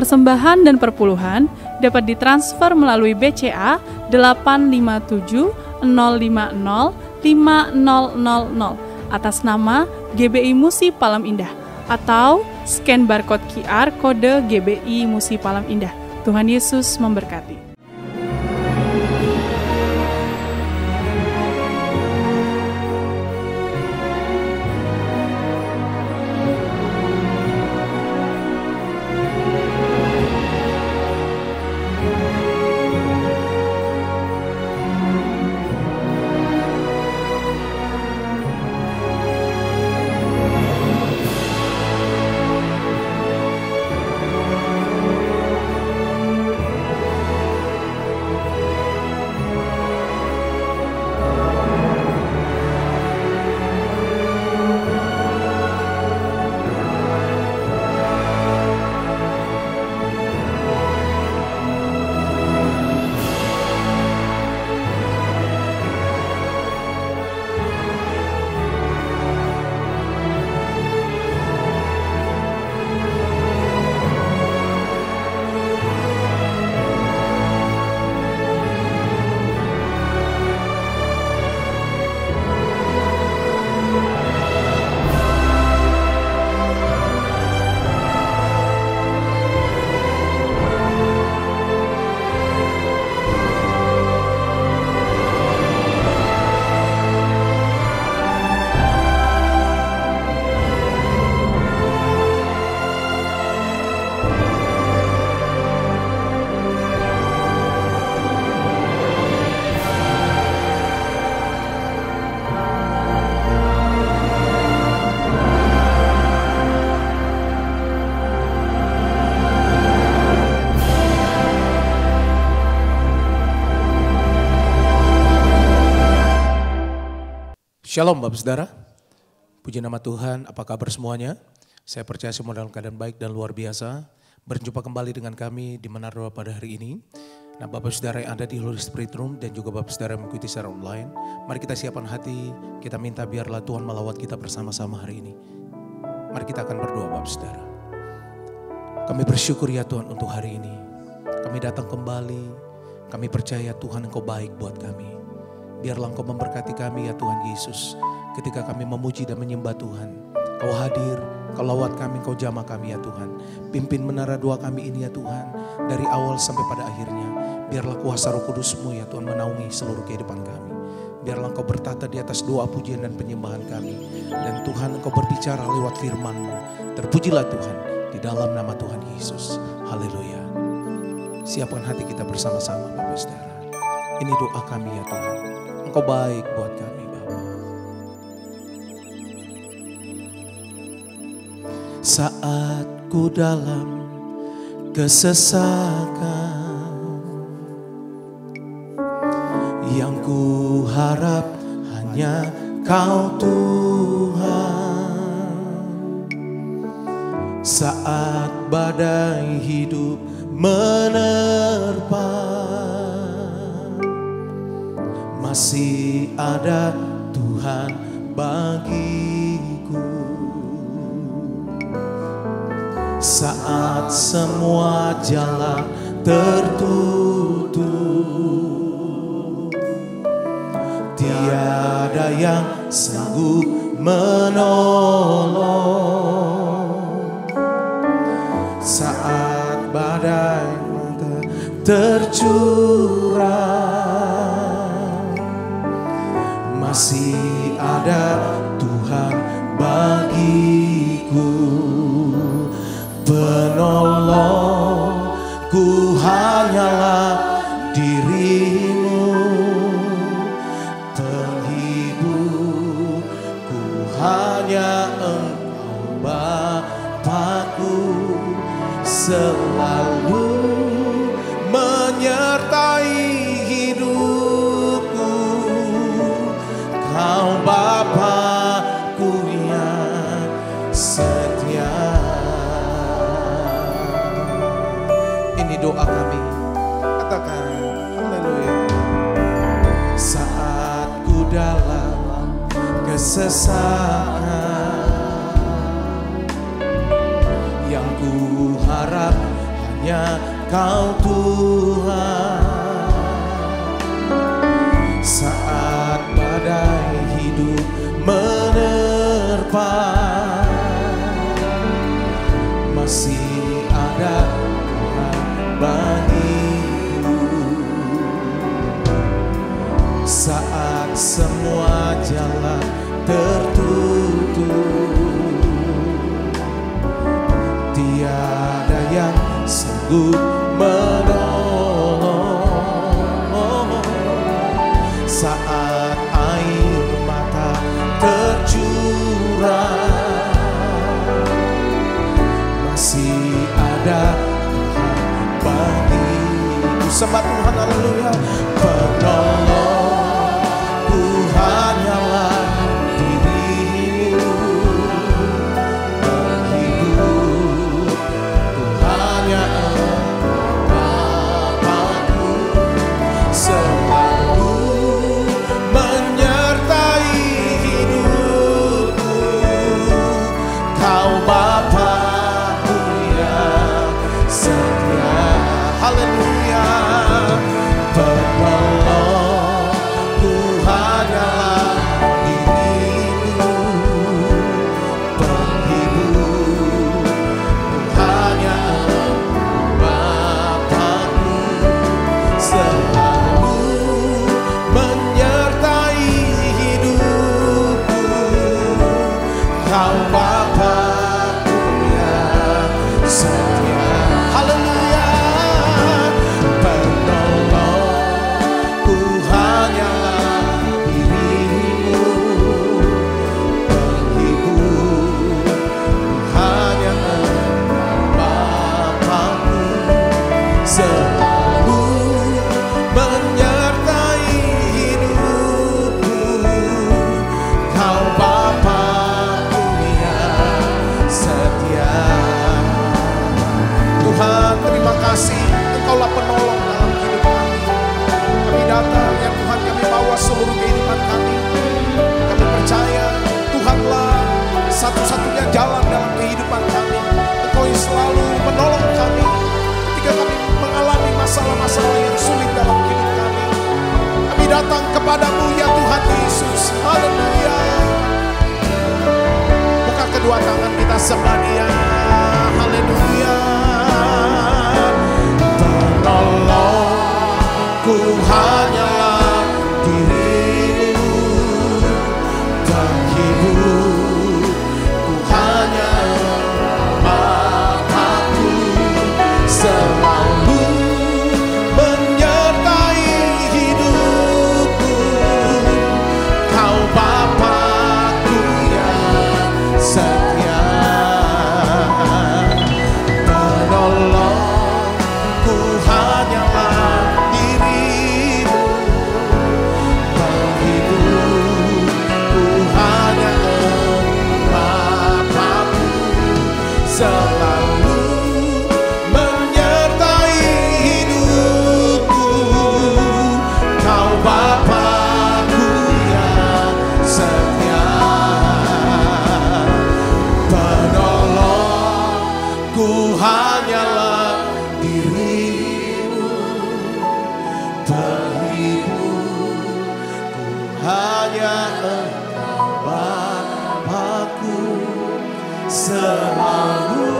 Persembahan dan perpuluhan dapat ditransfer melalui BCA 857 050 5000 atas nama GBI Musi Palam Indah atau scan barcode QR kode GBI Musi Palam Indah. Tuhan Yesus memberkati. Shalom Bapak Saudara, puji nama Tuhan, apa kabar semuanya? Saya percaya semua dalam keadaan baik dan luar biasa. Berjumpa kembali dengan kami di Menara Doa pada hari ini. Nah Bapak Saudara yang ada di Holy Spirit Room dan juga Bapak Saudara yang mengikuti secara online. Mari kita siapkan hati, kita minta biarlah Tuhan melawat kita bersama-sama hari ini. Mari kita akan berdoa Bapak Saudara. Kami bersyukur ya Tuhan untuk hari ini. Kami datang kembali, kami percaya Tuhan Engkau baik buat kami. Biarlah Engkau memberkati kami ya Tuhan Yesus. Ketika kami memuji dan menyembah Tuhan. Kau hadir, Kau lawat kami, Kau jamah kami ya Tuhan. Pimpin menara doa kami ini ya Tuhan. Dari awal sampai pada akhirnya. Biarlah kuasa Roh Kudus-Mu ya Tuhan menaungi seluruh kehidupan kami. Biarlah Engkau bertata di atas doa pujian dan penyembahan kami. Dan Tuhan Engkau berbicara lewat firman-Mu. Terpujilah Tuhan di dalam nama Tuhan Yesus. Haleluya. Siapkan hati kita bersama-sama Bapak Saudara. Ini doa kami ya Tuhan. Engkau baik buat kami Bapa. Saat ku dalam kesesakan, yang ku harap hanya Kau Tuhan. Saat badai hidup menerpa, masih ada Tuhan bagiku. Saat semua jalan tertutup, tiada yang sanggup menolong. Saat badai tercurah, masih ada Tuhan bagiku. Penolongku hanyalah diri-Mu, penghiburku hanya Engkau Bapa-Ku, selalu menyertai hidupku. Kau Bapa-Ku yang setia. Ini doa kami, katakan haleluya. Saat ku dalam kesesakan, yang ku harap hanya Kau Tuhan. Saat badai hidup menerpa, masih ada Tuhan bagiku. Saat semua jalan tertutup, tiada yang sanggup menolong. Saat air mata tercurah, masih ada Tuhan bagiku. Sembah Tuhan, haleluya. Penolongku hanyalah dirimu, menghibur ku hanya Bapa-Ku, selalu menyertai hidupku. Kau Bapa-Ku yang setia, haleluya. Penolongku hanyalah dirimu, penghibur ku hanya Bapa-Ku, selalu menyertai hidupku. Kau Bapa-Ku yang setia, haleluya. Penolongku hanyalah dirimu, penghibur ku hanya Bapa-Ku, selalu menyertai hidupku. Kau Bapa-Ku yang setia. Tuhan, terima kasih, Engkaulah penolong dalam hidup kami. Kami datang ya Tuhan, kami bawa seluruh kehidupan kami. Kami percaya Tuhanlah satu-satunya jalan dalam kehidupan kami. Engkau yang selalu menolong kami ketika kami mengalami masalah-masalah yang sulit dalam hidup kami. Kami datang kepadamu ya Tuhan Yesus, haleluya. Buka kedua tangan kita, sembah Dia, haleluya. Penolongku hanyalah dirimu, penghibur ku hanya Bapa-Ku, selalu menyertai hidupku. Kau Bapa-Ku yang setia. Penolongku hanyalah dirimu, penghibur ku hanya Bapa-Ku, selalu menyertai hidupku. Kau Bapa-Ku yang setia. Penolongku hanyalah dirimu, penghibur ku hanya Engkau Bapa-Ku, selalu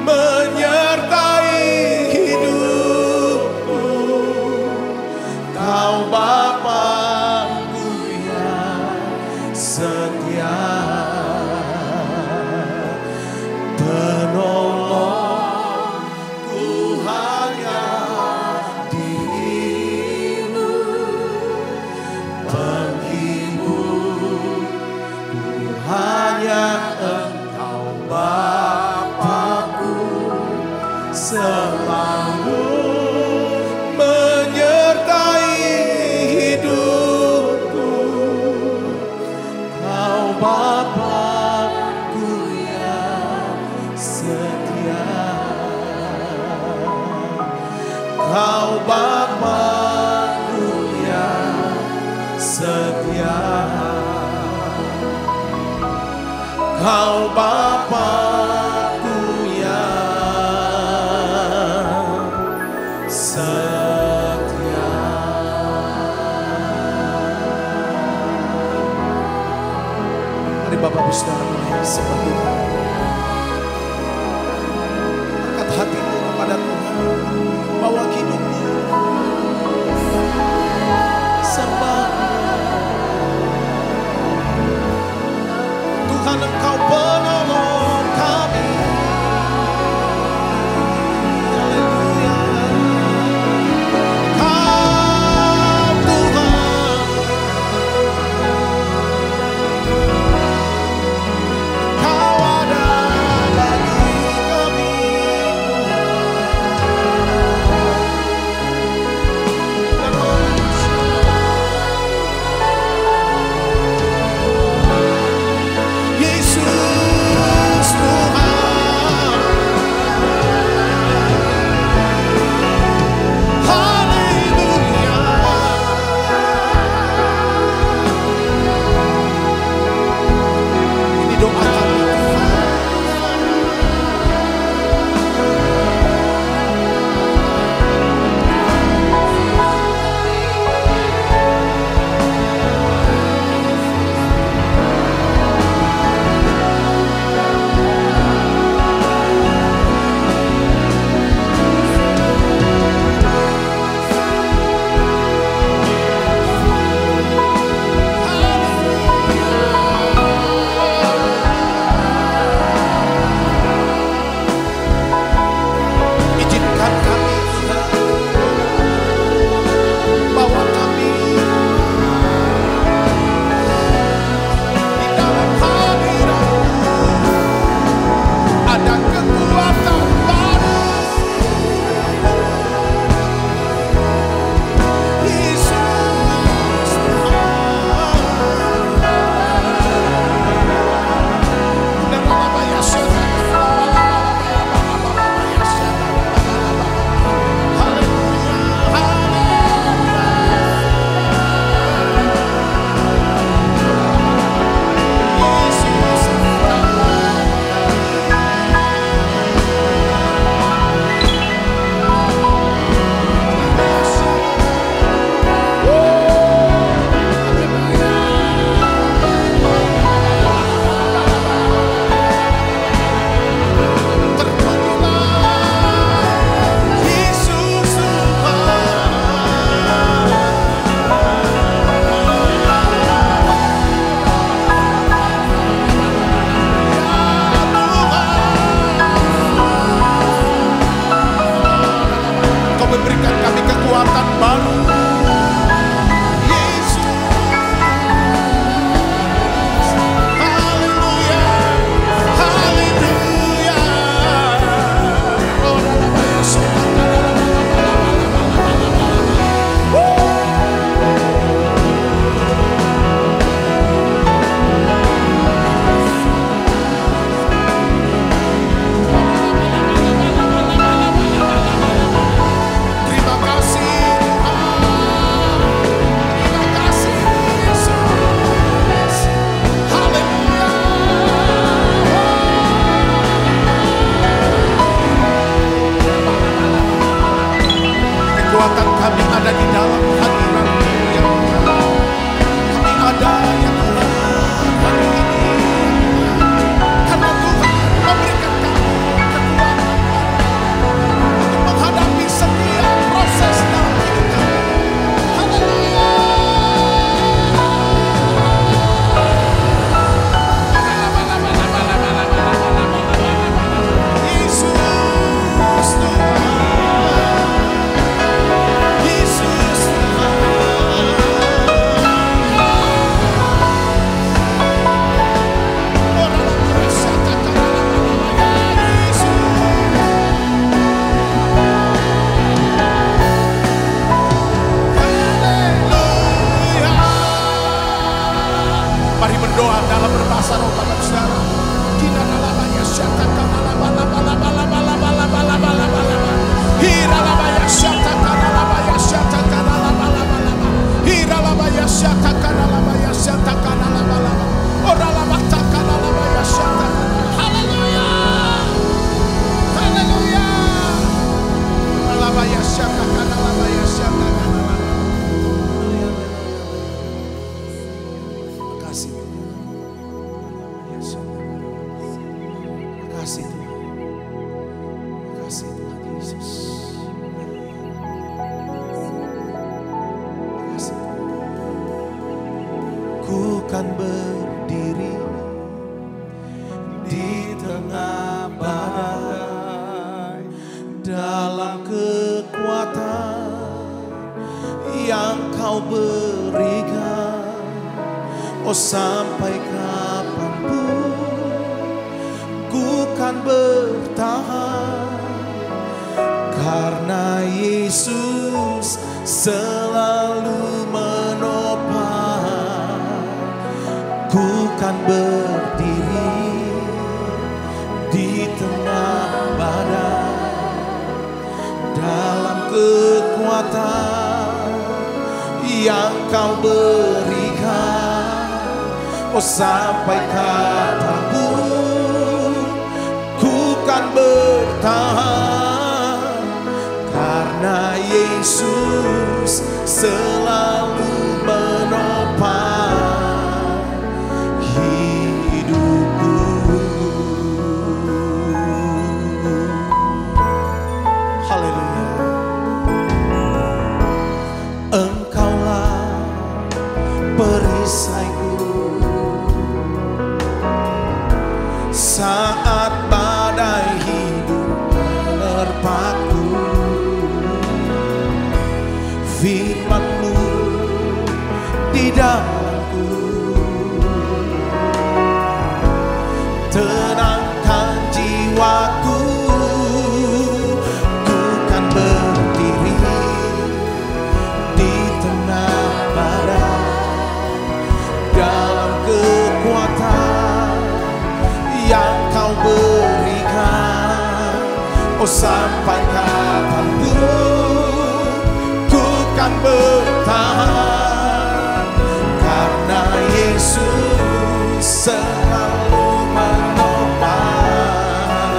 menyertai hidupku. Kau Bapa-Ku yang setia. Penolongku hanya dirimu, penghibur ku hanya Engkau Bapa-Ku, selalu menyertai hidupku. Kau Bapa-Ku yang setia. Kau Bapa-Ku yang setia. Kau Bapa-Ku yang Kami ada di dalam hadirat-Mu ya Tuhan. Kami ada ya Tuhan hari ini karena Tuhan memberikan kami kekuatan untuk menghadapi setiap proses dalam hidup kami. Haleluya. Yesus Tuhan, Yesus mari berdoa dalam berbahasa roh Bapak Saudara. Kita dalamnya syatakan hiralabaya syatakan alabaya syatakan alabalaba hiralabaya syatakan alabaya syatakan alabalaba oralabatakan alabaya syatakan. Haleluya. Haleluya. Alabaya syatakan alabaya syatakan alabaya. Makasih Tuhan. Makasih Tuhan. Makasih Tuhan Yesus. Makasih Tuhan. Ku kan berdiri di tengah badai dalam kekuatan yang Kau berikan. Oh sampai kapanpun ku kan bertahan karena Yesus selalu menopang. Ku kan berdiri di tengah badai dalam kekuatan yang Kau berikan. Oh sampai kapanpun ku kan bertahan karena Yesus selalu menopang hidupku. Haleluya. Engkaulah perisaiku saat badai hidup menerpaku. Firman-Mu di dalamku tenangkan jiwaku. Ku kan berdiri di tengah badai dalam kekuatan yang Kau berikan. Oh sampai kapanpun ku kan bertahan karena Yesus selalu menopang.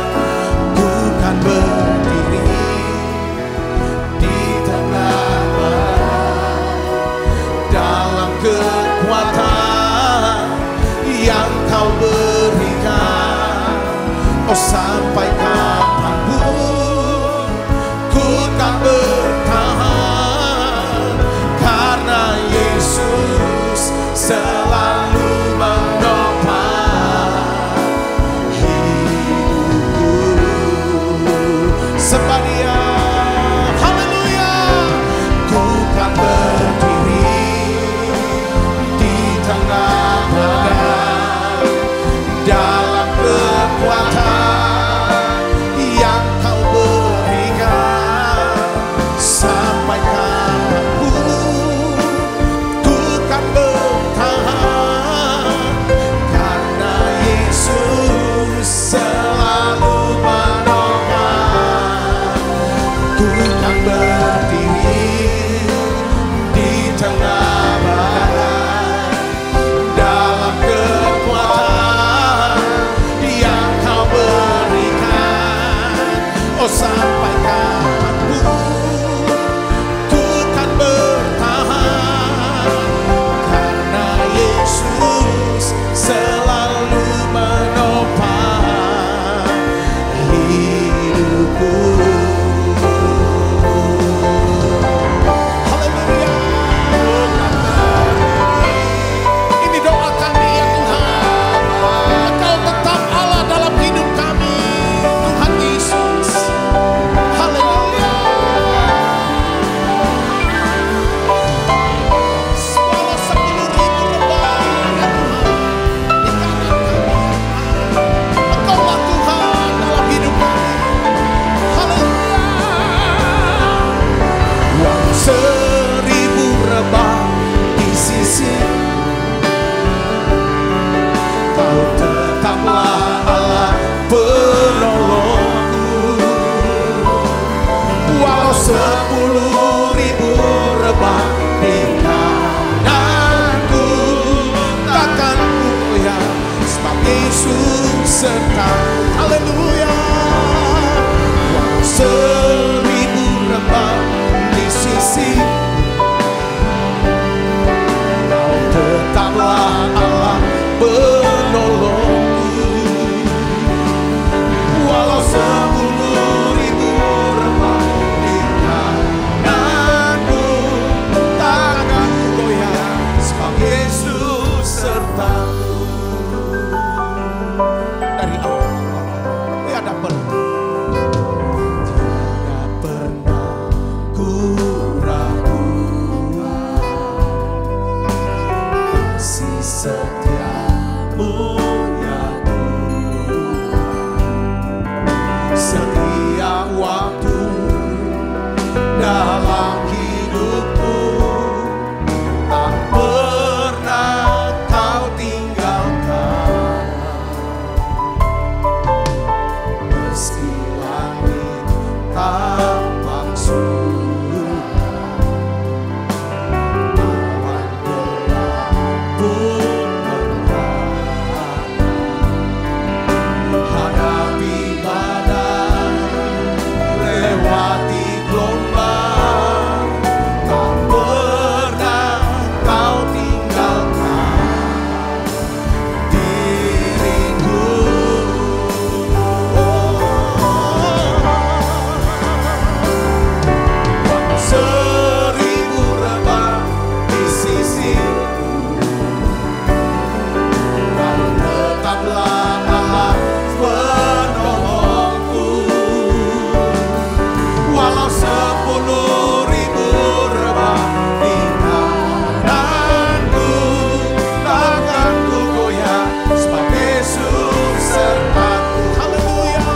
Ku kan berdiri di tengah badai dalam kekuatan yang Kau berikan. Oh sampai kapanpun ku kan bertahan karena Yesus selalu menopang hidupku. Sembah Dia. Haleluya. Ku kan berdiri di tengah badai dalam kekuatan yang Kau berikan. Sampai kapanpun ku kan bertahan karena Yesus selalu menopang. Ku kan berdiri di tengah badai dalam kekuatan yang Kau berikan. Oh sampai kapanpun ku 10.000 rebah di kananku, takkan ku goyah, sebab Yesus sertaku. Haleluya. Walau 1000 rebah di sisi, Kau tetaplah Allah penolongku. Walau 10.000 rebah di kananku, takkan ku goyah, sebab Yesus sertaku. Dari awal tiada pernah ku ragu, kasih setiamu ya Tuhan. Setiap waktu dalam hidupku, tak pernah Kau tinggalkan. Meski langit tampak surut, awan gelap pun menghadap. Hadapi badai, lewati gelombang, tak pernah Kau tinggalkan diriku. 1000 rebah di sisiku, Kau tetaplah Allah penolongku. Walau 10.000 rebah di kananku, takkan ku goyah, sebab Yesus sertaku. Haleluya.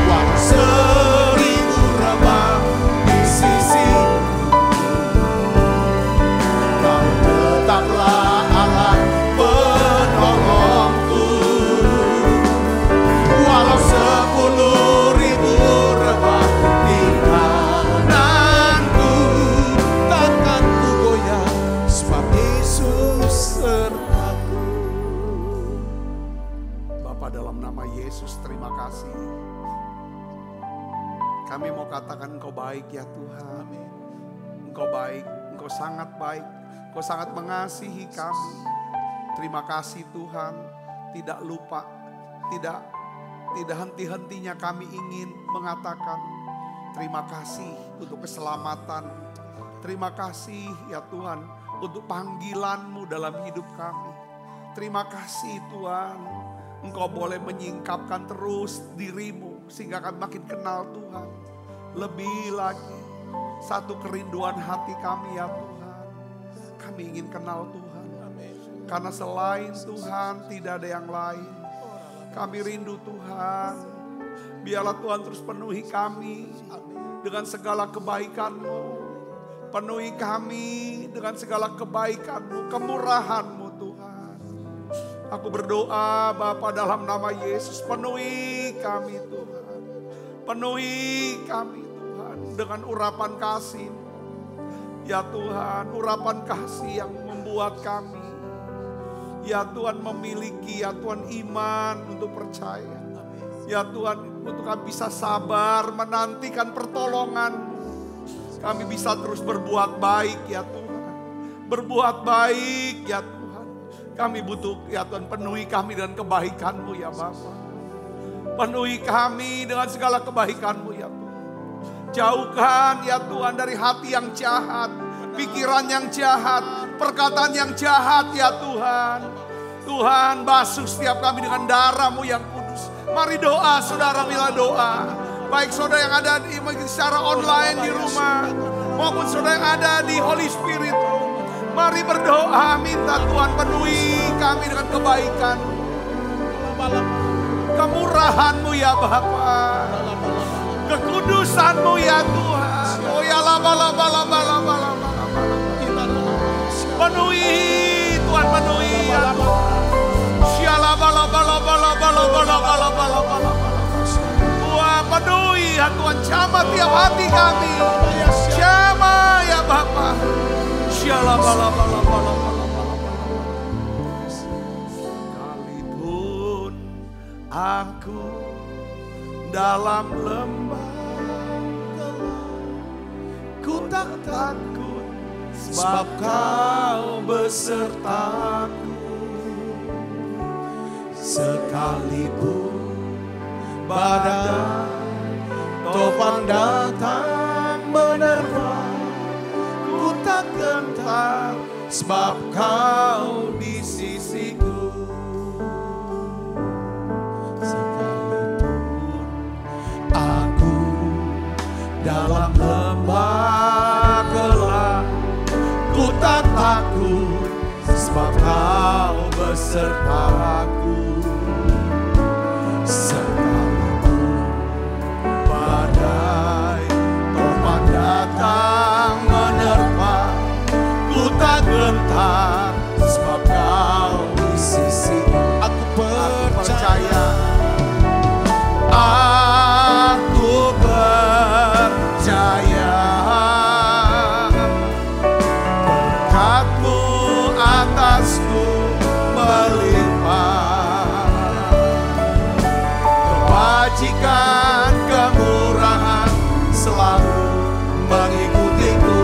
Walau 1000 rebah di sisiku, Kau tetaplah Allah penolongku. Walau 10.000 rebah di kananku, takkan ku goyah, sebab Yesus sertaku. Bapa, dalam nama Yesus terima kasih. Kami mau katakan Engkau baik ya Tuhan. Engkau baik, Engkau sangat baik, Engkau sangat mengasihi kami. Terima kasih Tuhan, tidak lupa, tidak henti-hentinya kami ingin mengatakan terima kasih untuk keselamatan. Terima kasih ya Tuhan untuk panggilan-Mu dalam hidup kami. Terima kasih Tuhan, Engkau boleh menyingkapkan terus diri-Mu sehingga kami makin kenal Tuhan. Lebih lagi, satu kerinduan hati kami ya Tuhan, kami ingin kenal Tuhan. Karena selain Tuhan tidak ada yang lain. Kami rindu Tuhan. Biarlah Tuhan terus penuhi kami dengan segala kebaikan-Mu. Penuhi kami dengan segala kebaikan-Mu, kemurahan-Mu Tuhan. Aku berdoa Bapa dalam nama Yesus, penuhi kami Tuhan. Penuhi kami Tuhan dengan urapan kasih-Mu. Ya Tuhan, urapan kasih yang membuat kami, ya Tuhan, memiliki ya Tuhan iman untuk percaya. Ya Tuhan, untuk kami bisa sabar menantikan pertolongan-Mu. Kami bisa terus berbuat baik ya Tuhan. Berbuat baik ya Tuhan. Kami butuh ya Tuhan, penuhi kami dengan kebaikan-Mu ya Bapa. Penuhi kami dengan segala kebaikan-Mu ya Tuhan. Jauhkan ya Tuhan dari hati yang jahat, pikiran yang jahat, perkataan yang jahat ya Tuhan. Tuhan, basuh setiap kami dengan darah-Mu yang kudus. Mari doa saudara, bila doa. Baik saudara yang ada secara online di rumah, maupun saudara yang ada di Holy Spirit. Mari berdoa, minta Tuhan penuhi kami dengan kebaikan, kemurahan-Mu ya Bapa, kekudusan-Mu ya Tuhan. Oh ya laba. Penuhi Tuhan, penuhi ya Tuhan. Wah, penuhi ya Tuhan, jamah jamah tiap hati kami. Jamah ya Bapa. Sekalipun aku dalam lembah gelap, ku tak takut sebab Kau besertaku. Sekalipun badai topan datang menerpa, ku tak gentar sebab Kau di sisiku. Sekalipun aku dalam lembah gelap, ku tak takut sebab Kau besertaku. Sekalipun badai topan datang menerpa, ku tak gentar sebab Kau di sisi. Aku percaya, aku percaya berkat-Mu atasku melimpah, kebajikan kemurahan selalu mengikutiku.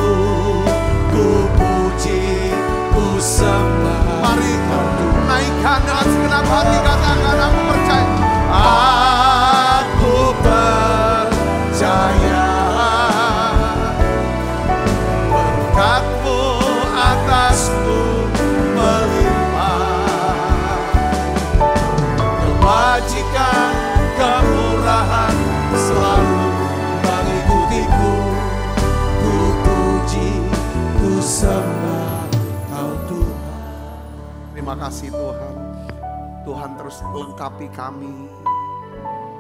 Ku puji, ku sembah. Mari naikkan dengan segenap hati, katakan aku percaya. Aku percaya berkat-Mu atasku melimpah, kebajikan kemurahan selalu mengikutiku. Ku puji, ku sembah Kau Tuhan. Terima kasih Tuhan. Tuhan terus lengkapi kami.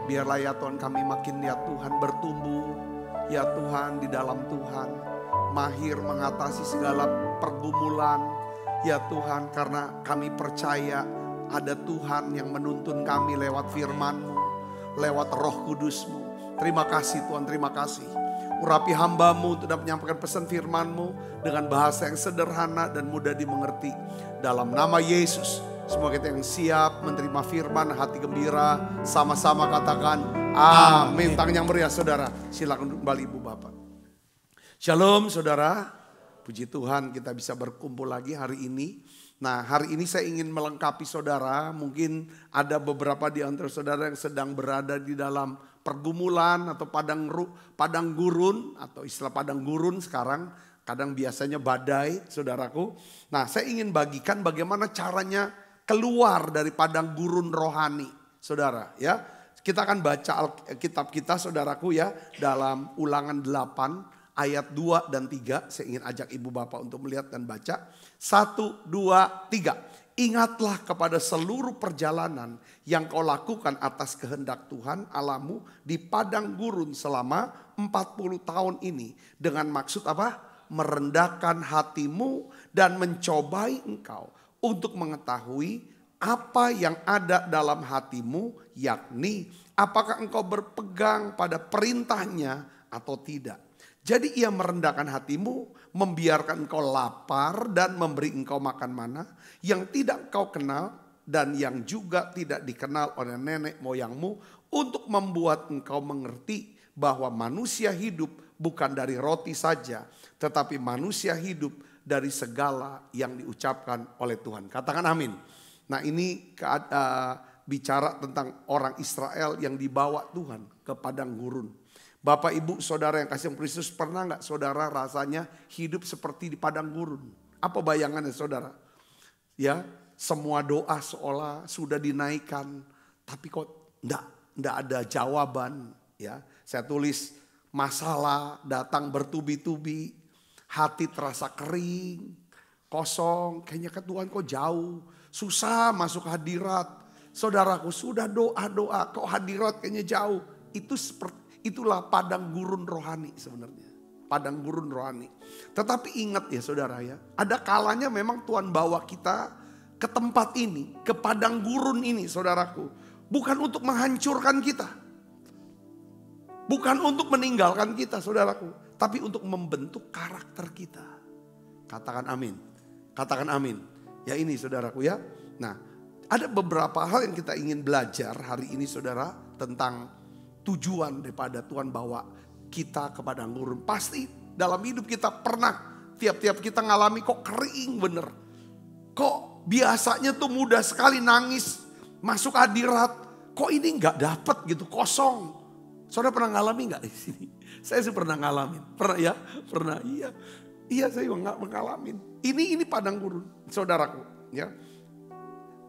Biarlah ya Tuhan kami makin ya Tuhan bertumbuh ya Tuhan di dalam Tuhan. Mahir mengatasi segala pergumulan ya Tuhan, karena kami percaya ada Tuhan yang menuntun kami lewat firman-Mu, lewat Roh Kudus-Mu. Terima kasih Tuhan, terima kasih. Urapi hamba-Mu untuk menyampaikan pesan firman-Mu dengan bahasa yang sederhana dan mudah dimengerti. Dalam nama Yesus, semua kita yang siap menerima firman, hati gembira, sama-sama katakan amin. Tangan yang meriah saudara, silakan kembali Ibu Bapak. Shalom saudara, puji Tuhan kita bisa berkumpul lagi hari ini. Nah hari ini saya ingin melengkapi saudara, mungkin ada beberapa di antara saudara yang sedang berada di dalam pergumulan atau padang gurun, atau istilah padang gurun sekarang kadang biasanya badai saudaraku. Nah saya ingin bagikan bagaimana caranya keluar dari padang gurun rohani saudara ya. Kita akan baca kitab kita saudaraku ya, dalam Ulangan 8 ayat 2 dan 3. Saya ingin ajak Ibu Bapak untuk melihat dan baca. 1, 2, 3. Ingatlah kepada seluruh perjalanan yang kau lakukan atas kehendak Tuhan Allahmu di padang gurun selama 40 tahun ini. Dengan maksud apa? Merendahkan hatimu dan mencobai engkau untuk mengetahui apa yang ada dalam hatimu, yakni apakah engkau berpegang pada perintahnya atau tidak. Jadi ia merendahkan hatimu, membiarkan engkau lapar dan memberi engkau makan mana yang tidak engkau kenal dan yang juga tidak dikenal oleh nenek moyangmu, untuk membuat engkau mengerti bahwa manusia hidup bukan dari roti saja, tetapi manusia hidup dari segala yang diucapkan oleh Tuhan. Katakan amin. Nah ini bicara tentang orang Israel yang dibawa Tuhan ke padang gurun. Bapak ibu saudara yang kasih Kristus, pernah gak saudara rasanya hidup seperti di padang gurun? Apa bayangannya saudara? Ya, semua doa seolah sudah dinaikkan, tapi kok enggak ada jawaban. Ya, saya tulis masalah datang bertubi-tubi, hati terasa kering, kosong, kayaknya ke Tuhan kok jauh, susah masuk hadirat. Saudaraku sudah doa-doa, kok hadirat kayaknya jauh. Itulah padang gurun rohani sebenarnya. Padang gurun rohani. Tetapi ingat ya saudara ya, ada kalanya memang Tuhan bawa kita ke tempat ini, ke padang gurun ini saudaraku. Bukan untuk menghancurkan kita. Bukan untuk meninggalkan kita saudaraku. Tapi untuk membentuk karakter kita. Katakan amin. Katakan amin. Ya ini saudaraku ya. Nah ada beberapa hal yang kita ingin belajar hari ini saudara. Tentang tujuan daripada Tuhan bawa kita ke padang gurun. Pasti dalam hidup kita pernah. Tiap-tiap kita ngalami kok kering bener. Kok biasanya tuh mudah sekali nangis. Masuk hadirat. Kok ini gak dapet gitu kosong. Saudara pernah ngalami gak di sini? Saya sih pernah ngalamin. Pernah ya? Pernah iya. Iya saya nggak mengalamin. Ini padang gurun saudaraku ya.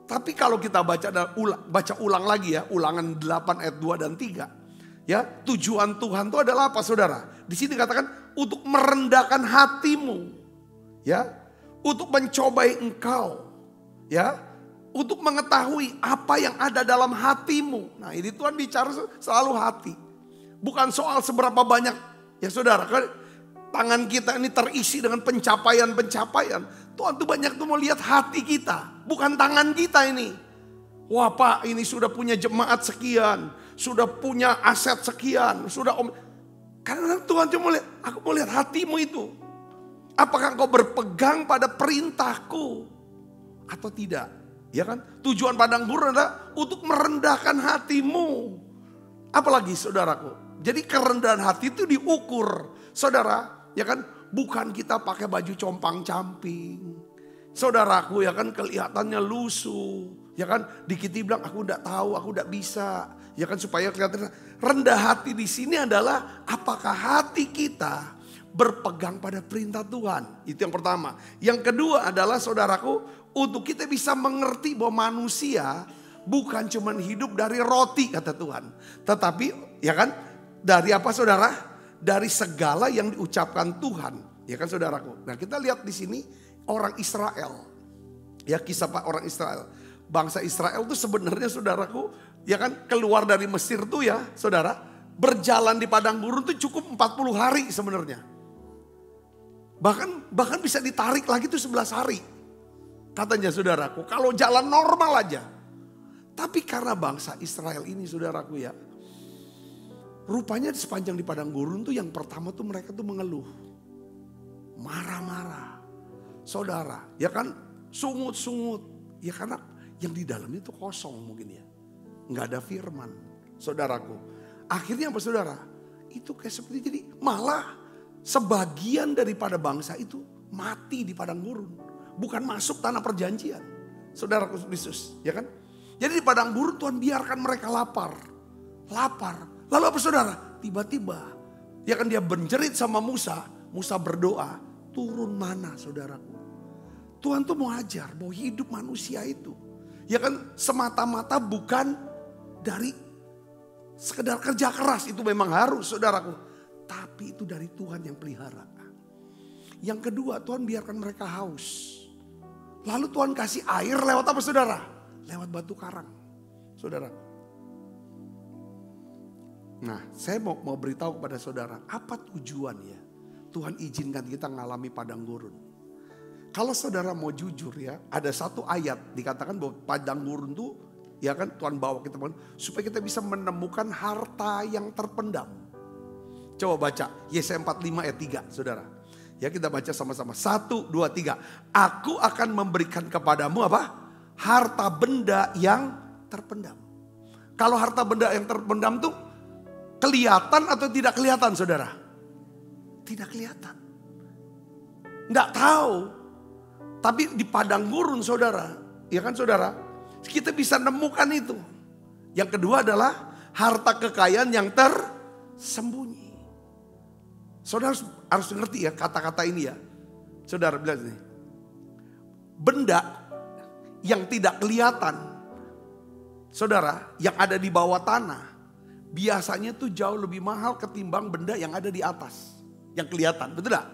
Tapi kalau kita baca ulang lagi ya. Ulangan 8 ayat 2 dan 3. Ya, tujuan Tuhan itu adalah apa saudara? Di sini katakan untuk merendahkan hatimu. Ya, untuk mencobai engkau. Ya, untuk mengetahui apa yang ada dalam hatimu. Nah ini Tuhan bicara selalu hati. Bukan soal seberapa banyak. Ya saudara, tangan kita ini terisi dengan pencapaian-pencapaian. Tuhan tuh banyak tuh mau lihat hati kita. Bukan tangan kita ini. Wah Pak ini sudah punya jemaat sekian. Sudah punya aset sekian. Karena Tuhan cuma lihat, aku mau lihat hatimu itu. Apakah engkau berpegang pada perintahku atau tidak? Ya kan? Tujuan padang gurun adalah untuk merendahkan hatimu. Apalagi saudaraku. Jadi kerendahan hati itu diukur. Saudara, ya kan? Bukan kita pakai baju compang-camping. Saudaraku ya kan kelihatannya lusuh. Ya kan? Dikit bilang aku enggak tahu, aku enggak bisa. Ya kan supaya kelihatan rendah hati di sini adalah apakah hati kita berpegang pada perintah Tuhan. Itu yang pertama. Yang kedua adalah saudaraku untuk kita bisa mengerti bahwa manusia bukan cuma hidup dari roti kata Tuhan. Tetapi ya kan dari apa saudara? Dari segala yang diucapkan Tuhan. Ya kan saudaraku. Nah kita lihat di sini orang Israel. Ya kisah Pak orang Israel. Bangsa Israel itu sebenarnya saudaraku. Ya kan keluar dari Mesir tuh ya saudara. Berjalan di padang gurun tuh cukup 40 hari sebenarnya. Bahkan bisa ditarik lagi tuh 11 hari. Katanya saudaraku kalau jalan normal aja. Tapi karena bangsa Israel ini saudaraku ya. Rupanya di sepanjang di padang gurun tuh yang pertama tuh mereka tuh mengeluh. Marah-marah. Saudara ya kan sungut-sungut. Ya karena yang di dalamnya tuh kosong mungkin ya. Nggak ada firman saudaraku. Akhirnya apa saudara? Itu kayak seperti jadi malah sebagian daripada bangsa itu mati di padang gurun. Bukan masuk tanah perjanjian. Saudaraku Yesus ya kan. Jadi di padang gurun Tuhan biarkan mereka lapar. Lapar. Lalu apa saudara? Tiba-tiba ya kan dia berjerit sama Musa. Musa berdoa turun mana saudaraku. Tuhan tuh mau ajar bahwa hidup manusia itu. Ya kan semata-mata bukan dari sekedar kerja keras. Itu memang harus saudaraku. Tapi itu dari Tuhan yang pelihara. Yang kedua Tuhan biarkan mereka haus. Lalu Tuhan kasih air lewat apa saudara? Lewat batu karang. Saudara. Nah saya mau beritahu kepada saudara. Apa tujuannya Tuhan izinkan kita mengalami padang gurun. Kalau saudara mau jujur ya. Ada satu ayat dikatakan bahwa padang gurun tuh. Ya kan Tuhan bawa kita. Supaya kita bisa menemukan harta yang terpendam. Coba baca Yesaya 45 ayat 3 saudara. Ya kita baca sama-sama. 1, 2, 3. Aku akan memberikan kepadamu apa? Harta benda yang terpendam. Kalau harta benda yang terpendam tuh kelihatan atau tidak kelihatan saudara? Tidak kelihatan. Nggak tahu. Tapi di padang gurun saudara. Ya kan saudara? Kita bisa nemukan itu. Yang kedua adalah harta kekayaan yang tersembunyi. Saudara harus ngerti ya kata-kata ini ya. Saudara bilang ini. Benda yang tidak kelihatan. Saudara yang ada di bawah tanah. Biasanya tuh jauh lebih mahal ketimbang benda yang ada di atas. Yang kelihatan, betul gak?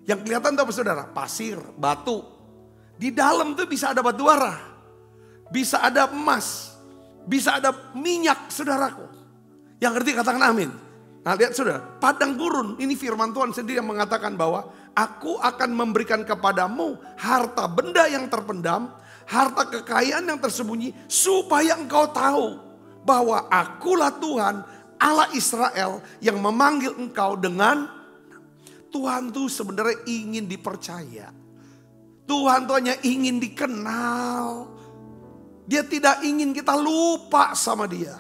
Yang kelihatan tuh apa saudara? Pasir, batu. Di dalam tuh bisa ada batu bara. Bisa ada emas. Bisa ada minyak saudaraku. Yang ngerti katakan amin. Nah lihat saudara, padang gurun ini firman Tuhan sendiri yang mengatakan bahwa aku akan memberikan kepadamu harta benda yang terpendam, harta kekayaan yang tersembunyi supaya engkau tahu bahwa akulah Tuhan Allah Israel yang memanggil engkau dengan Tuhan tuh sebenarnya ingin dipercaya. Tuhan tuh hanya ingin dikenal. Dia tidak ingin kita lupa sama dia.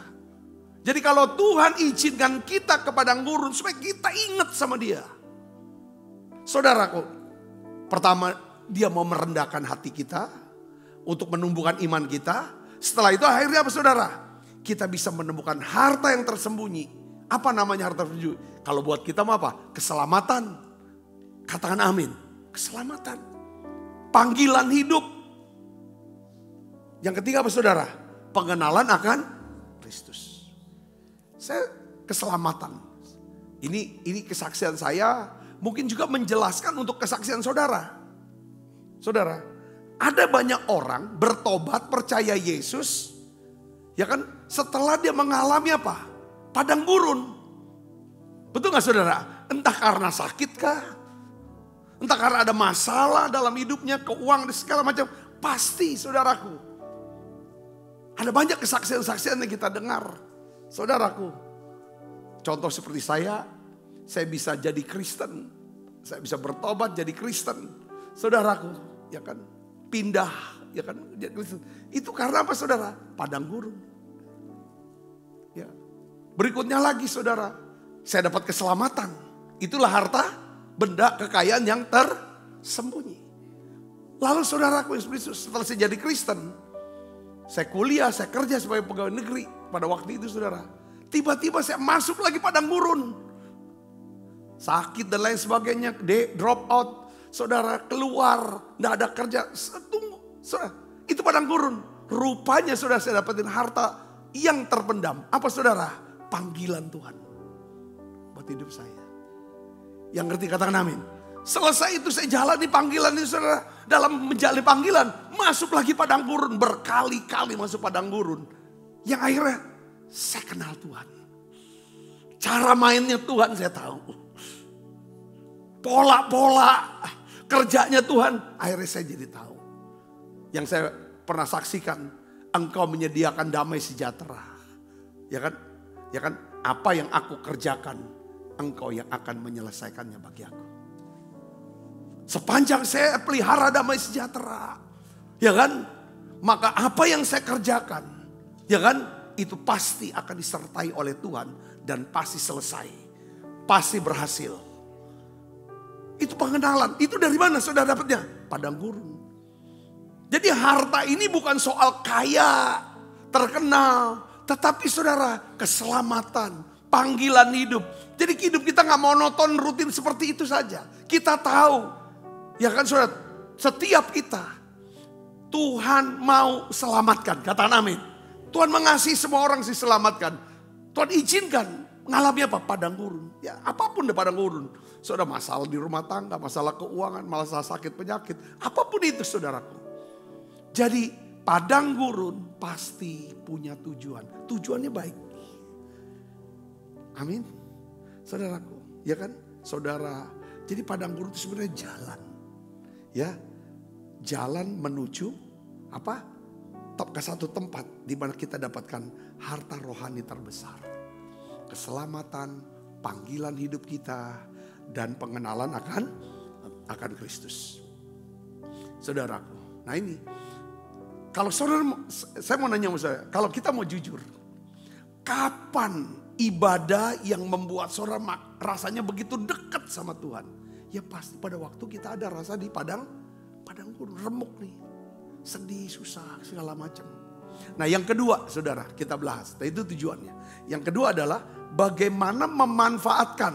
Jadi kalau Tuhan izinkan kita ke padang gurun supaya kita ingat sama dia. Saudaraku, pertama dia mau merendahkan hati kita untuk menumbuhkan iman kita. Setelah itu akhirnya apa saudara? Kita bisa menemukan harta yang tersembunyi. Apa namanya harta tersembunyi? Kalau buat kita mah apa? Keselamatan. Katakan amin. Keselamatan. Panggilan hidup. Yang ketiga apa saudara? Pengenalan akan Kristus. Saya keselamatan. Ini kesaksian saya mungkin juga menjelaskan untuk kesaksian saudara. Saudara, ada banyak orang bertobat percaya Yesus. Ya kan? Setelah dia mengalami apa? Padang gurun. Betul gak saudara? Entah karena sakit kah? Entah karena ada masalah dalam hidupnya, keuangan dan segala macam. Pasti saudaraku. Ada banyak kesaksian-kesaksian yang kita dengar. Saudaraku. Contoh seperti saya bisa jadi Kristen. Saya bisa bertobat jadi Kristen. Saudaraku, ya kan? Pindah, ya kan? Jadi Kristen. Itu karena apa saudara? Padang gurun. Ya. Berikutnya lagi saudara, saya dapat keselamatan. Itulah harta, benda, kekayaan yang tersembunyi. Lalu saudaraku setelah saya jadi Kristen, saya kuliah, saya kerja sebagai pegawai negeri pada waktu itu saudara. Tiba-tiba saya masuk lagi padang gurun. Sakit dan lain sebagainya, drop out. Saudara keluar, tidak ada kerja. Tunggu, saudara, itu padang gurun. Rupanya saudara saya dapetin harta yang terpendam. Apa saudara? Panggilan Tuhan buat hidup saya. Yang ngerti katakan amin. Selesai itu saya jalani panggilan itu saudara. Dalam menjalani panggilan masuk lagi padang gurun. Berkali-kali masuk padang gurun. Yang akhirnya saya kenal Tuhan. Cara mainnya Tuhan saya tahu. Pola-pola kerjanya Tuhan. Akhirnya saya jadi tahu. Yang saya pernah saksikan. Engkau menyediakan damai sejahtera. Ya kan? Ya kan? Apa yang aku kerjakan. Engkau yang akan menyelesaikannya bagi aku. Sepanjang saya pelihara damai sejahtera. Ya kan? Maka apa yang saya kerjakan. Ya kan? Itu pasti akan disertai oleh Tuhan. Dan pasti selesai. Pasti berhasil. Itu pengenalan. Itu dari mana saudara dapatnya? Padang gurun. Jadi harta ini bukan soal kaya, terkenal. Tetapi saudara, keselamatan, panggilan hidup. Jadi hidup kita gak monoton, rutin seperti itu saja. Kita tahu. Ya kan saudara, setiap kita Tuhan mau selamatkan. Katakan amin. Tuhan mengasihi semua orang diselamatkan. Tuhan izinkan mengalami apa? Padang gurun. Ya apapun di padang gurun. Saudara masalah di rumah tangga, masalah keuangan, masalah sakit penyakit. Apapun itu saudaraku. Jadi padang gurun pasti punya tujuan. Tujuannya baik. Amin. Saudaraku, ya kan? Saudara, jadi padang gurun itu sebenarnya jalan. Ya, jalan menuju apa? Ke satu tempat di mana kita dapatkan harta rohani terbesar. Keselamatan, panggilan hidup kita, dan pengenalan akan Kristus. Saudaraku, nah ini. Kalau saudara, saya mau nanya sama saudara, kalau kita mau jujur, kapan ibadah yang membuat saudara rasanya begitu dekat sama Tuhan? Ya pasti pada waktu kita ada rasa di padang gurun, remuk nih. Sedih, susah, segala macam. Nah yang kedua saudara kita bahas, nah itu tujuannya. Yang kedua adalah bagaimana memanfaatkan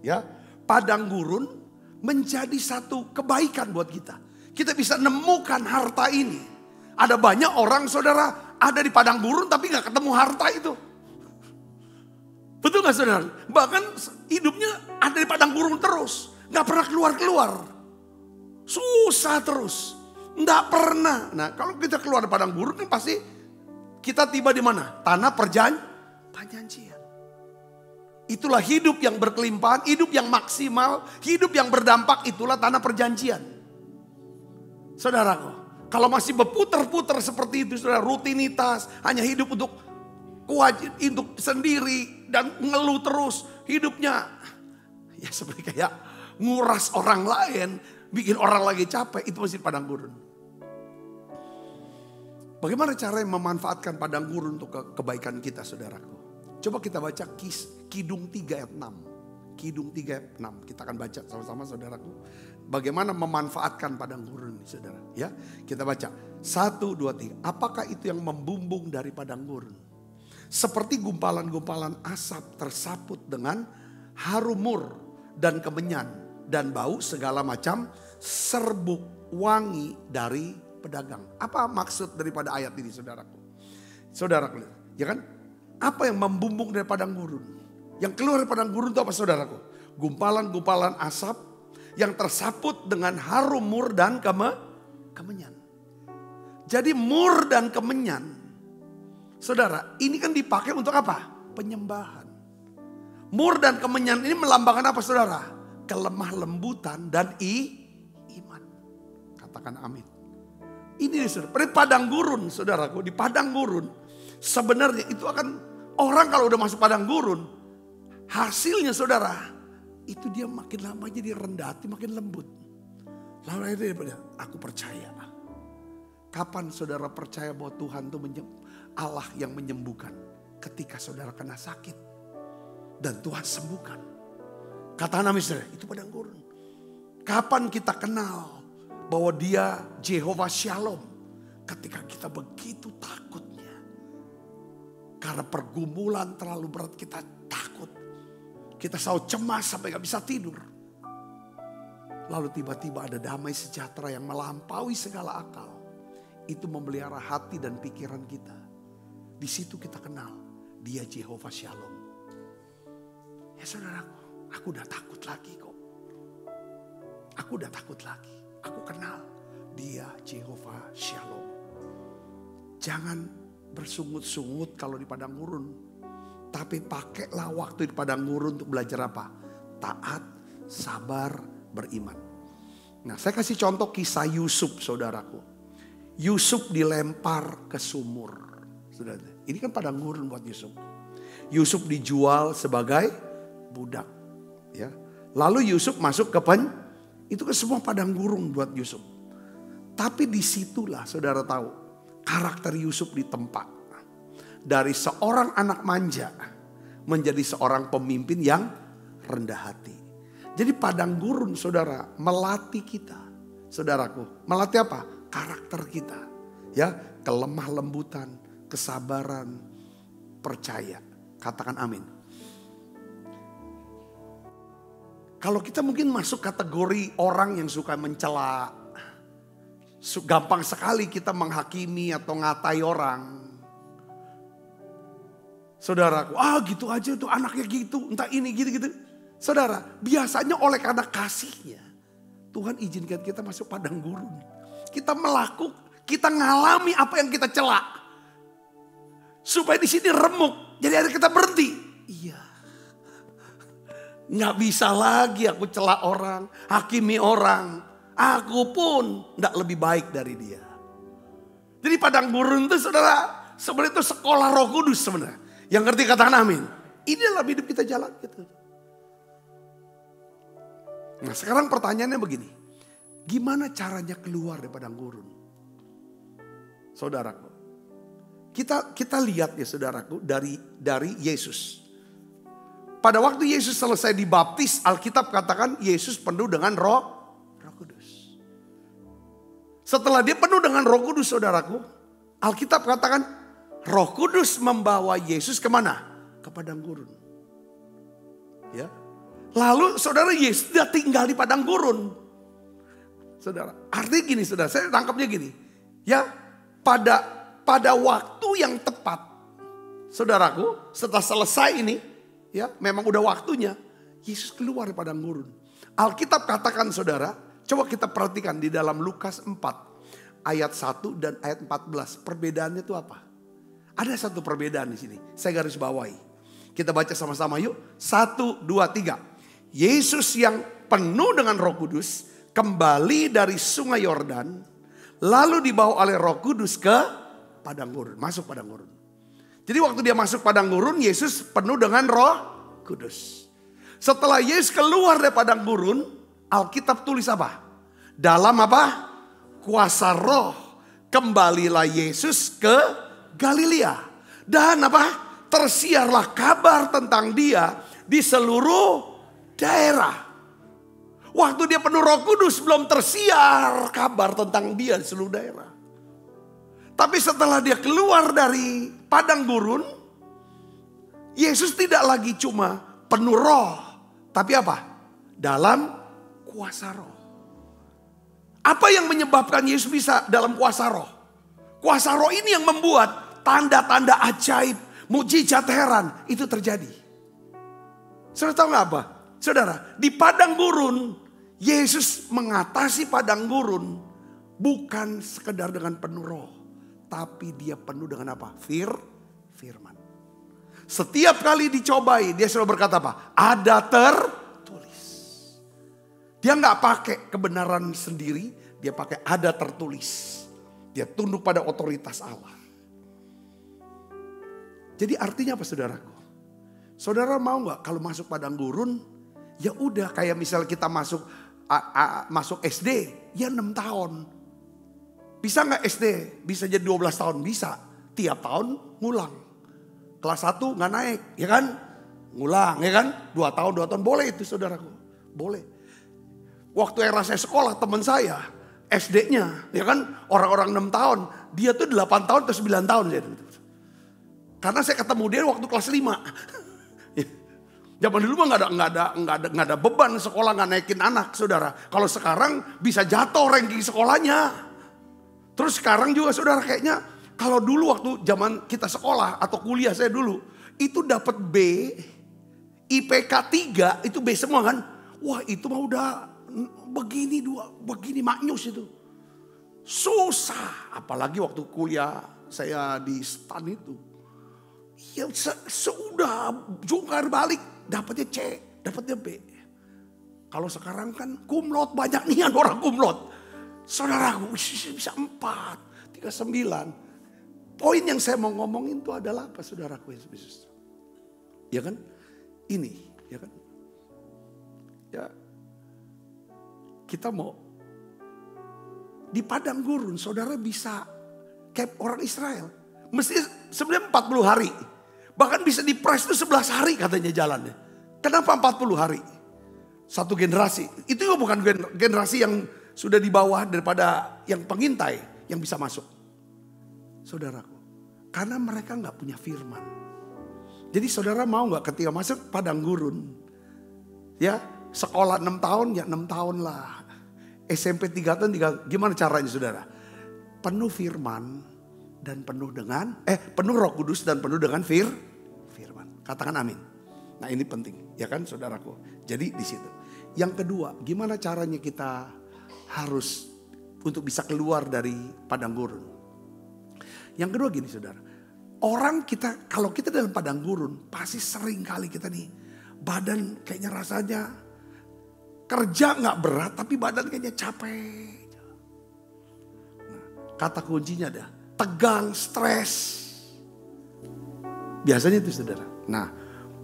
ya padang gurun menjadi satu kebaikan buat kita. Kita bisa nemukan harta ini. Ada banyak orang saudara ada di padang gurun tapi gak ketemu harta itu. Betul gak saudara? Bahkan hidupnya ada di padang gurun terus. Gak pernah keluar-keluar. Susah terus. Gak pernah. Nah kalau kita keluar dari padang gurun kan pasti kita tiba di mana? Tanah perjanjian. Itulah hidup yang berkelimpahan, hidup yang maksimal, hidup yang berdampak, itulah tanah perjanjian. Saudaraku, kalau masih berputar-putar seperti itu, saudara, rutinitas, hanya hidup untuk kewajiban, untuk sendiri, dan ngeluh terus. Hidupnya ya seperti kayak nguras orang lain, bikin orang lagi capek, itu masih padang gurun. Bagaimana cara memanfaatkan padang gurun untuk kebaikan kita, saudaraku? Coba kita baca Kidung 3 ayat 6. Kidung 3 ayat 6. Kita akan baca sama-sama, saudaraku. Bagaimana memanfaatkan padang gurun, saudara. Ya, kita baca. 1, 2, 3. Apakah itu yang membumbung dari padang gurun? Seperti gumpalan-gumpalan asap tersaput dengan harum mur dan kemenyan dan bau segala macam serbuk wangi dari pedagang. Apa maksud daripada ayat ini, saudaraku? Saudaraku, ya kan? Apa yang membumbung dari padang gurun? Yang keluar dari padang gurun itu apa, saudaraku? Gumpalan-gumpalan asap yang tersaput dengan harum mur dan kemenyan. Jadi mur dan kemenyan, saudara, ini kan dipakai untuk apa? Penyembahan. Mur dan kemenyan ini melambangkan apa, saudara? Kelemah lembutan dan iman. Katakan amin. Ini saudara, di padang gurun, saudaraku, di padang gurun sebenarnya itu akan, orang kalau udah masuk padang gurun, hasilnya saudara, itu dia makin lama jadi rendah hati, makin lembut. Lalu akhirnya aku percaya. Kapan saudara percaya bahwa Tuhan itu Allah yang menyembuhkan? Ketika saudara kena sakit dan Tuhan sembuhkan. Kata Nabi saudara, itu padang gurun. Kapan kita kenal bahwa dia Jehovah Shalom? Ketika kita begitu takutnya. Karena pergumulan terlalu berat, kita takut. Kita selalu cemas sampai gak bisa tidur. Lalu tiba-tiba ada damai sejahtera yang melampaui segala akal. Itu memelihara hati dan pikiran kita. Di situ kita kenal dia Jehovah Shalom. Ya saudaraku, aku udah takut lagi kok. Aku udah takut lagi. Aku kenal dia Jehovah Shalom. Jangan bersungut-sungut kalau di padang gurun. Tapi pakailah waktu di padang gurun untuk belajar apa? Taat, sabar, beriman. Nah, saya kasih contoh kisah Yusuf, saudaraku. Yusuf dilempar ke sumur. Saudara, ini kan padang gurun buat Yusuf. Yusuf dijual sebagai budak. Ya. Lalu Yusuf masuk ke itu kan semua padang gurun buat Yusuf. Tapi disitulah saudara tahu karakter Yusuf ditempa. Dari seorang anak manja menjadi seorang pemimpin yang rendah hati. Jadi padang gurun saudara melatih kita. Saudaraku, melatih apa? Karakter kita. Ya, kelemah lembutan, kesabaran, percaya. Katakan amin. Kalau kita mungkin masuk kategori orang yang suka mencela, gampang sekali kita menghakimi atau ngatai orang. Saudaraku, gitu aja tuh anaknya gitu, entah ini gitu-gitu. Saudara, biasanya oleh karena kasihnya, Tuhan izinkan kita masuk padang gurun. Kita kita ngalami apa yang kita celak. Supaya di sini remuk, jadi akhirnya kita berhenti. Iya. Nggak bisa lagi aku celak orang, hakimi orang. Aku pun nggak lebih baik dari dia. Jadi padang gurun itu saudara, sebenarnya itu sekolah Roh Kudus sebenarnya. Yang ngerti katakan amin. Ini dalam hidup kita jalan gitu. Nah sekarang pertanyaannya begini. Gimana caranya keluar dari padang gurun? Saudaraku. Kita lihat ya saudaraku dari Yesus. Pada waktu Yesus selesai dibaptis, Alkitab katakan Yesus penuh dengan Roh Kudus. Setelah dia penuh dengan Roh Kudus saudaraku, Alkitab katakan Roh Kudus membawa Yesus kemana? Ke padang gurun. Ya. Lalu saudara Yesus dia tinggal di padang gurun. Saudara, artinya gini saudara, saya tangkapnya gini. Ya, pada waktu yang tepat. Saudaraku, setelah selesai ini, ya memang udah waktunya. Yesus keluar dari padang gurun. Alkitab katakan saudara, coba kita perhatikan di dalam Lukas 4. Ayat 1 dan ayat 14. Perbedaannya itu apa? Ada satu perbedaan di sini. Saya garis bawahi. Kita baca sama-sama yuk. 1, 2, 3. Yesus yang penuh dengan Roh Kudus kembali dari sungai Yordan. Lalu dibawa oleh Roh Kudus ke padang gurun. Masuk padang gurun. Jadi waktu dia masuk padang gurun, Yesus penuh dengan Roh Kudus. Setelah Yesus keluar dari padang gurun, Alkitab tulis apa? Dalam apa? Kuasa Roh, kembalilah Yesus ke Galilea. Dan apa? Tersiarlah kabar tentang dia di seluruh daerah. Waktu dia penuh Roh Kudus belum tersiar kabar tentang dia di seluruh daerah. Tapi setelah dia keluar dari padang gurun, Yesus tidak lagi cuma penuh Roh, tapi apa? Dalam kuasa Roh. Apa yang menyebabkan Yesus bisa dalam kuasa Roh? Kuasa Roh ini yang membuat tanda-tanda ajaib, mukjizat, heran itu terjadi. Saudara tahu nggak apa? Saudara, di padang gurun Yesus mengatasi padang gurun bukan sekedar dengan penuh Roh, tapi dia penuh dengan apa? Firman. Setiap kali dicobai, dia selalu berkata apa? Ada tertulis. Dia nggak pakai kebenaran sendiri, dia pakai ada tertulis. Dia tunduk pada otoritas Allah. Jadi artinya apa, saudaraku? Saudara mau nggak kalau masuk padang gurun? Ya udah, kayak misalnya kita masuk SD, ya 6 tahun. Bisa nggak SD? Bisa jadi 12 tahun? Bisa. Tiap tahun ngulang. Kelas 1 nggak naik, ya kan? Ngulang, ya kan? 2 tahun, boleh itu, saudaraku. Boleh. Waktu era saya sekolah, teman saya, SD-nya, ya kan? Orang-orang 6 tahun, dia tuh 8 tahun atau 9 tahun. Karena saya ketemu dia waktu kelas 5. Zaman dulu mah nggak ada beban sekolah, nggak naikin anak, saudara. Kalau sekarang bisa jatuh ranking sekolahnya. Terus sekarang juga, saudara, kayaknya kalau dulu waktu zaman kita sekolah atau kuliah saya dulu, itu dapat B, IPK 3 itu B semua kan. Wah, itu mah udah begini maknyus itu. Susah, apalagi waktu kuliah saya di STAN itu. Ya sudah jungkar balik, dapatnya C, dapatnya B. Kalau sekarang kan kumlot, banyak nih orang kumlot. Saudaraku bisa 4, 39. Poin yang saya mau ngomongin itu adalah apa, saudaraku Yesus? Ya kan? Ini, ya kan? Ya. Kita mau di padang gurun, saudara bisa kayak orang Israel. Mesti sebenarnya 40 hari. Bahkan bisa dipres itu 11 hari katanya jalannya. Kenapa 40 hari? Satu generasi. Itu juga bukan generasi yang sudah di bawah daripada yang pengintai yang bisa masuk. Saudaraku. Karena mereka gak punya firman. Jadi saudara mau gak ketika masuk padang gurun. Ya, sekolah 6 tahun ya 6 tahun lah. SMP 3 tahun, gimana caranya, saudara? Penuh firman dan penuh dengan penuh Roh Kudus dan penuh dengan firman. Katakan amin. Nah, ini penting, ya kan, saudaraku. Jadi di situ. Yang kedua, gimana caranya kita harus untuk bisa keluar dari padang gurun? Yang kedua gini, saudara. Kalau kita dalam padang gurun, pasti sering kali kita nih badan kayaknya rasanya kerja nggak berat, tapi badan kayaknya capek. Nah, kata kuncinya ada tegang, stres. Biasanya itu, saudara. Nah,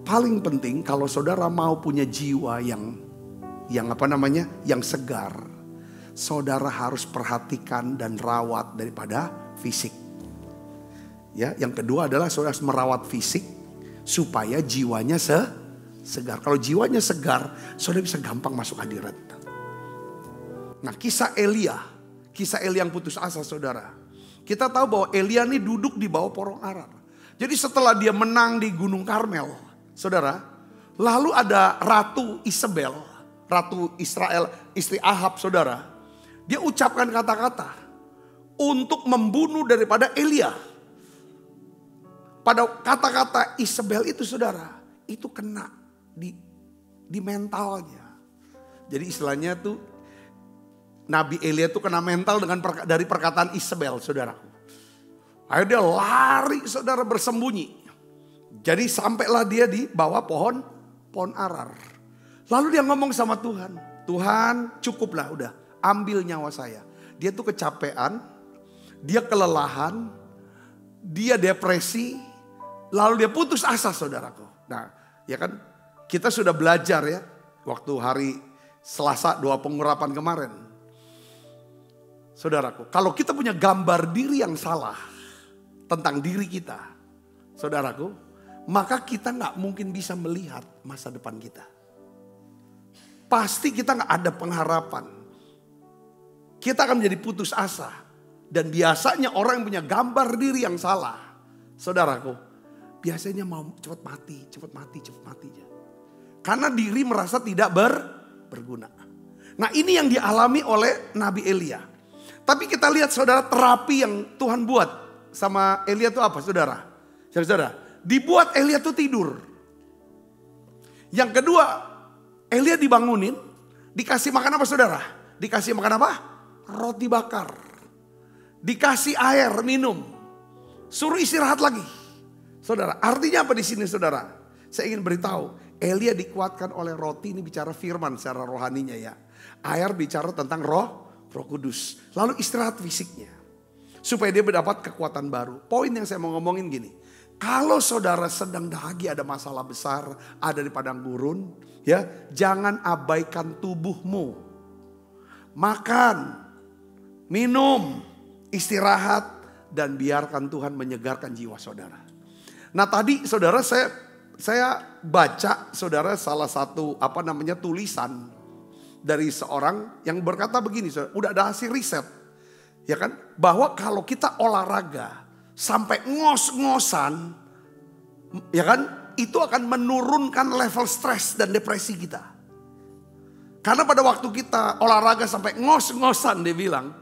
paling penting kalau saudara mau punya jiwa yang yang segar, saudara harus perhatikan dan rawat daripada fisik. Ya, yang kedua adalah saudara harus merawat fisik supaya jiwanya segar. Kalau jiwanya segar, saudara bisa gampang masuk hadirat. Nah, kisah Elia yang putus asa, saudara. Kita tahu bahwa Elia ini duduk di bawah pohon Arar. Jadi setelah dia menang di Gunung Karmel, saudara, lalu ada Ratu Isabel, Ratu Israel, istri Ahab, saudara. Dia ucapkan kata-kata untuk membunuh daripada Elia. Pada kata-kata Isabel itu, saudara, itu kena di mentalnya. Jadi istilahnya tuh Nabi Elia tuh kena mental dari perkataan Isabel, saudaraku. Akhirnya dia lari, saudara, bersembunyi. Jadi sampailah dia di bawah pohon Arar. Lalu dia ngomong sama Tuhan, Tuhan cukuplah, udah ambil nyawa saya. Dia tuh kecapean, dia kelelahan, dia depresi, Lalu dia putus asa saudaraku. Nah ya kan kita sudah belajar ya. Waktu hari Selasa doa pengurapan kemarin. Saudaraku, kalau kita punya gambar diri yang salah tentang diri kita. Saudaraku, maka kita gak mungkin bisa melihat masa depan kita. Pasti kita gak ada pengharapan. Kita akan menjadi putus asa. Dan biasanya orang yang punya gambar diri yang salah. Saudaraku, biasanya mau cepat mati aja. Karena diri merasa tidak berguna. Nah ini yang dialami oleh Nabi Elia. Tapi kita lihat saudara terapi yang Tuhan buat sama Elia itu apa saudara? Saudara, dibuat Elia itu tidur. Yang kedua, Elia dibangunin, dikasih makan apa saudara? Dikasih makan apa? Roti bakar. Dikasih air minum. Suruh istirahat lagi. Saudara, artinya apa di sini saudara? Saya ingin beritahu, Elia dikuatkan oleh roti, ini bicara firman secara rohaninya ya. Air bicara tentang roh Kudus. Lalu istirahat fisiknya. Supaya dia mendapat kekuatan baru. Poin yang saya mau ngomongin gini. Kalau saudara sedang lagi ada masalah besar, ada di padang gurun, ya, jangan abaikan tubuhmu. Makan, minum, istirahat, dan biarkan Tuhan menyegarkan jiwa saudara. Nah tadi saudara saya baca saudara salah satu tulisan dari seorang yang berkata begini, saudara, udah ada hasil riset, ya kan, bahwa kalau kita olahraga sampai ngos-ngosan, ya kan, itu akan menurunkan level stres dan depresi kita. Karena pada waktu kita olahraga sampai ngos-ngosan dia bilang,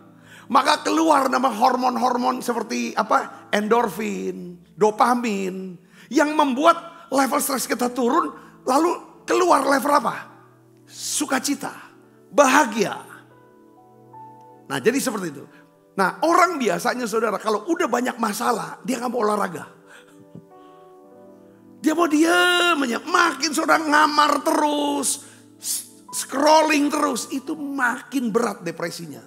maka keluar nama hormon-hormon seperti endorfin, dopamin, yang membuat level stres kita turun, lalu keluar level apa? Sukacita, bahagia. Nah jadi seperti itu. Nah orang biasanya saudara kalau udah banyak masalah, dia gak mau olahraga. Dia mau diam aja, makin saudara ngamar terus, scrolling terus, itu makin berat depresinya.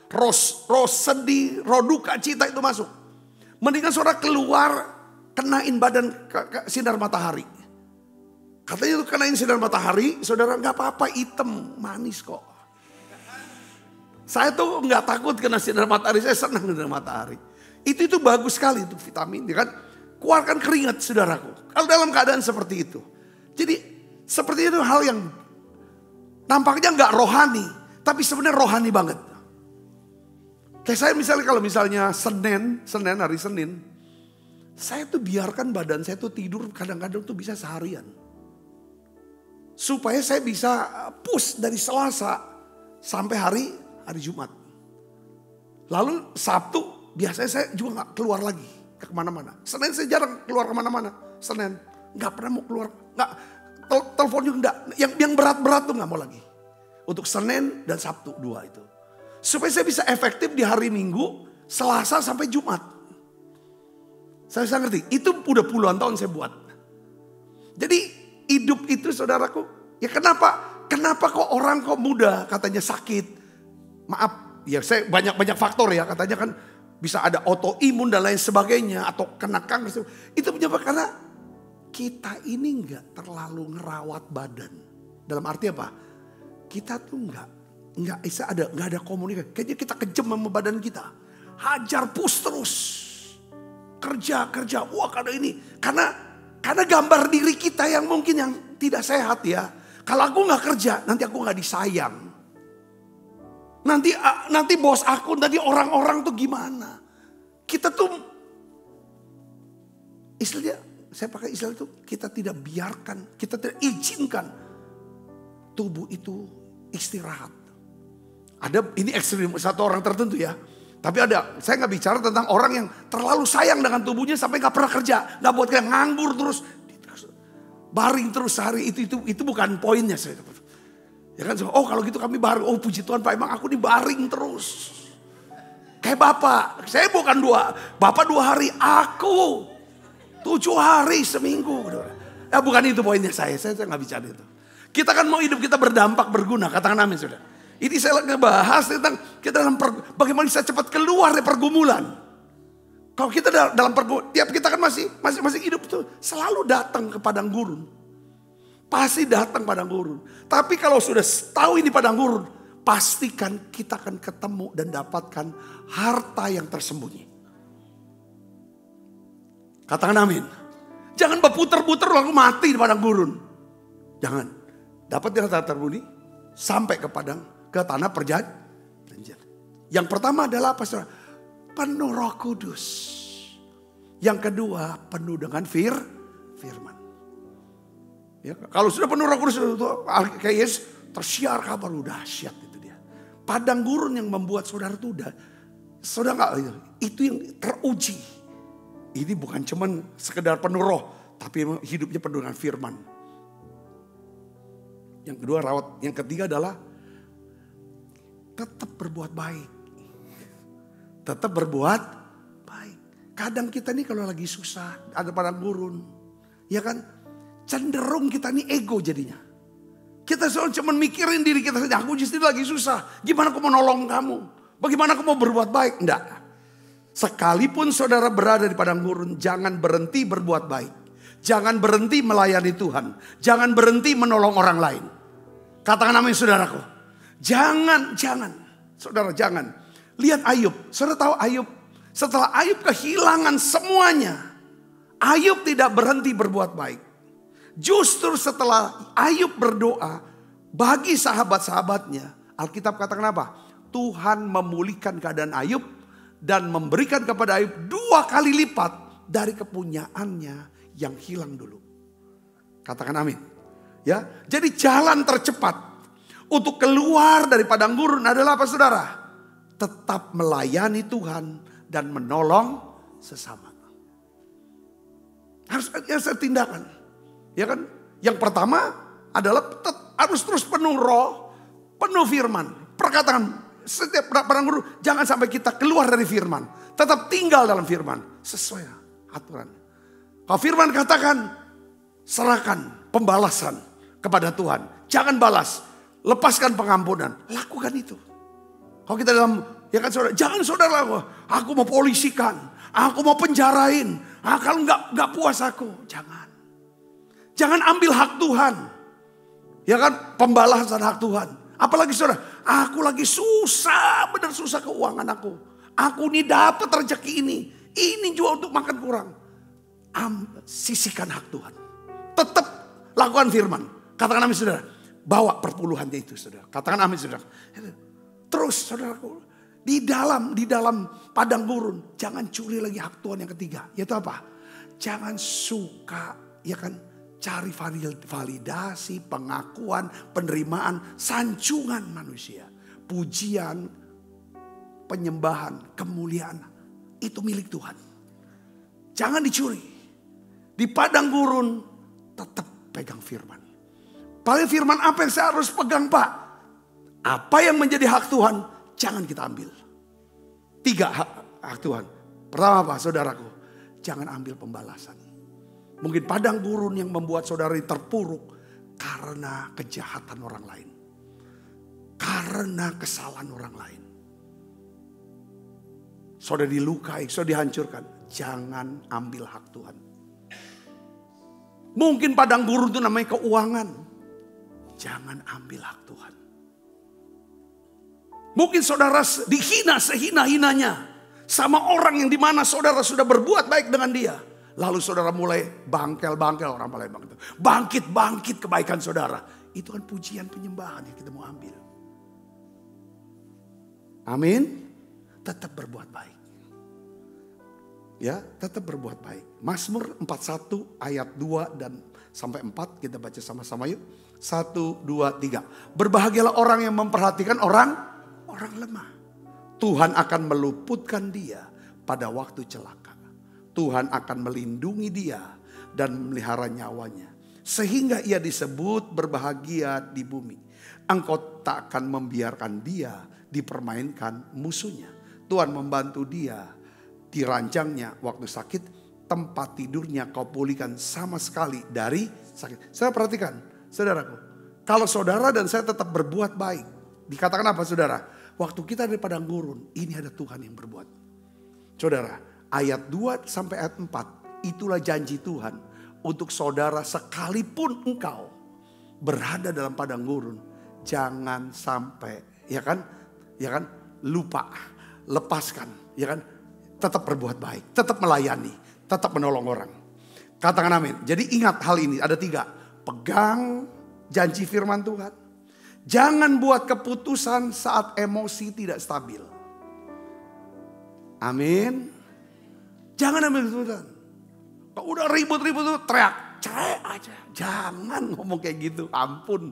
Roh sedih, roh duka cita itu masuk. Mendingan saudara keluar, kenain badan ke sinar matahari. Katanya itu kenain sinar matahari, saudara gak apa-apa, hitam, manis kok. Saya tuh gak takut kena sinar matahari, saya senang sinar matahari. Itu bagus sekali, itu vitamin, ya kan. Keluarkan keringat saudaraku, kalau dalam keadaan seperti itu. Jadi seperti itu hal yang nampaknya gak rohani, tapi sebenarnya rohani banget. Kayak saya misalnya kalau misalnya hari Senin, saya tuh biarkan badan saya tuh tidur kadang-kadang tuh bisa seharian. Supaya saya bisa push dari Selasa sampai hari Jumat. Lalu Sabtu biasanya saya juga gak keluar lagi ke kemana-mana. Senin saya jarang keluar kemana-mana. Senin gak pernah mau keluar, telepon juga enggak. Yang berat-berat tuh gak mau lagi. Untuk Senin dan Sabtu 2 itu. Supaya saya bisa efektif di hari Minggu, Selasa sampai Jumat. Saya bisa ngerti, itu udah puluhan tahun saya buat. Jadi hidup itu saudaraku, ya kenapa kok orang kok muda katanya sakit. Maaf, ya saya banyak faktor ya, katanya kan bisa ada autoimun dan lain sebagainya. Atau kena kanker, itu penyebab karena kita ini gak terlalu ngerawat badan. Dalam arti apa? Kita tuh nggak ada komunikasi. Kayaknya kita kejam sama badan kita. Hajar push terus. Kerja. Wah karena ini. Karena gambar diri kita yang mungkin yang tidak sehat ya. Kalau aku nggak kerja, nanti aku nggak disayang. Nanti bos aku, nanti orang-orang tuh gimana. Kita tuh, istilahnya, saya pakai istilah itu, kita tidak biarkan, kita tidak izinkan tubuh itu istirahat. Ada ini ekstrim satu orang tertentu ya. Tapi saya nggak bicara tentang orang yang terlalu sayang dengan tubuhnya sampai nggak pernah kerja, nggak buat kayak nganggur terus, baring terus sehari itu bukan poinnya saya. Ya kan, oh kalau gitu kami baring, oh puji Tuhan Pak, emang aku nih baring terus. Kayak Bapak, saya bukan Bapak 2 hari, aku 7 hari seminggu. Ya bukan itu poinnya saya nggak bicara itu. Kita kan mau hidup kita berdampak, berguna, katakan amin sudah. Ini saya ngebahas tentang kita bagaimana bisa cepat keluar dari pergumulan. Kalau kita dalam tiap kita kan masih hidup tuh selalu datang ke padang gurun. Pasti datang padang gurun. Tapi kalau sudah tahu ini padang gurun, pastikan kita akan ketemu dan dapatkan harta yang tersembunyi. Katakan amin. Jangan berputar-putar lalu mati di padang gurun. Jangan. Dapat harta tersembunyi sampai ke tanah perjanjian. Yang pertama adalah apa saudara? Penuh Roh Kudus. Yang kedua penuh dengan firman. Ya, kalau sudah penuh Roh Kudus kayak Yesus tersiar kabar udah dahsyat itu dia. Padang gurun yang membuat saudara itu saudara nggak itu yang teruji. Ini bukan cuman sekedar penuh roh, tapi hidupnya penuh dengan firman. Yang kedua yang ketiga adalah tetap berbuat baik. Tetap berbuat baik. Kadang kita nih kalau lagi susah, ada padang gurun, ya kan, cenderung kita nih ego jadinya. Kita selalu cuma mikirin diri kita saja. Aku justru lagi susah. Gimana aku mau nolong kamu? Bagaimana aku mau berbuat baik? Enggak. Sekalipun saudara berada di padang gurun, jangan berhenti berbuat baik. Jangan berhenti melayani Tuhan. Jangan berhenti menolong orang lain. Katakan amin saudaraku. Jangan. Saudara jangan. Lihat Ayub. Saudara tahu Ayub. Setelah Ayub kehilangan semuanya. Ayub tidak berhenti berbuat baik. Justru setelah Ayub berdoa bagi sahabat-sahabatnya, Alkitab katakan apa? Tuhan memulihkan keadaan Ayub dan memberikan kepada Ayub 2 kali lipat dari kepunyaannya yang hilang dulu. Katakan amin. Ya, jadi jalan tercepat untuk keluar dari padang gurun adalah apa saudara? Tetap melayani Tuhan dan menolong sesama. Harus tindakan. Ya kan? Yang pertama adalah harus terus penuh roh, penuh firman. Perkataan setiap padang gurun jangan sampai kita keluar dari firman. Tetap tinggal dalam firman sesuai aturan. Kalau firman katakan serahkan pembalasan kepada Tuhan. Jangan balas, lepaskan pengampunan. Lakukan itu. Kalau kita dalam, ya kan saudara, jangan saudara aku mau polisikan, aku mau penjarain. Kalau nggak puas aku, jangan. Jangan ambil hak Tuhan. Ya kan, pembalasan hak Tuhan. Apalagi saudara, aku lagi susah, benar susah keuangan aku. Aku ini dapat rezeki ini juga untuk makan kurang. Sisihkan hak Tuhan. Tetap lakukan firman. Katakan amin saudara. Bawa perpuluhannya itu saudara. Katakan amin saudara. Terus saudaraku. Di dalam padang gurun. Jangan curi lagi hak Tuhan yang ketiga. Yaitu apa? Jangan suka ya kan. Cari validasi, pengakuan, penerimaan, sanjungan manusia. Pujian, penyembahan, kemuliaan. Itu milik Tuhan. Jangan dicuri. Di padang gurun tetap pegang firman. Paling firman apa yang saya harus pegang Pak? Apa yang menjadi hak Tuhan, jangan kita ambil. 3 hak Tuhan. Pertama apa saudaraku? Jangan ambil pembalasan. Mungkin padang gurun yang membuat saudara terpuruk karena kejahatan orang lain. Karena kesalahan orang lain. Saudara dilukai, saudara dihancurkan. Jangan ambil hak Tuhan. Mungkin padang gurun itu namanya keuangan. Jangan ambil hak Tuhan. Mungkin saudara dihina sehina-hinanya. Sama orang yang dimana saudara sudah berbuat baik dengan dia. Lalu saudara mulai bangkel orang Palembang itu. Bangkit kebaikan saudara. Itu kan pujian penyembahan yang kita mau ambil. Amin. Tetap berbuat baik. Ya, tetap berbuat baik. Mazmur 41 ayat 2 dan sampai 4 kita baca sama-sama yuk. 1, 2, 3. Berbahagialah orang yang memperhatikan orang lemah. Tuhan akan meluputkan dia pada waktu celaka. Tuhan akan melindungi dia dan memelihara nyawanya. Sehingga ia disebut berbahagia di bumi. Engkau tak akan membiarkan dia dipermainkan musuhnya. Tuhan membantu dia di ranjangnya waktu sakit. Tempat tidurnya kau pulihkan sama sekali dari sakit. Saya perhatikan saudaraku. Kalau saudara dan saya tetap berbuat baik. Dikatakan apa saudara? Waktu kita di padang gurun ini ada Tuhan yang berbuat. Saudara. ayat 2 sampai ayat 4, itulah janji Tuhan untuk saudara sekalipun engkau berada dalam padang gurun. Jangan sampai, ya kan, lupa, lepaskan, ya kan, tetap berbuat baik, tetap melayani, tetap menolong orang. Katakan amin. Jadi ingat hal ini, ada 3. Pegang janji firman Tuhan. Jangan buat keputusan saat emosi tidak stabil. Amin. Jangan ambil keputusan. Kalau udah ribut-ribut tuh teriak, cerai aja. Jangan ngomong kayak gitu, ampun.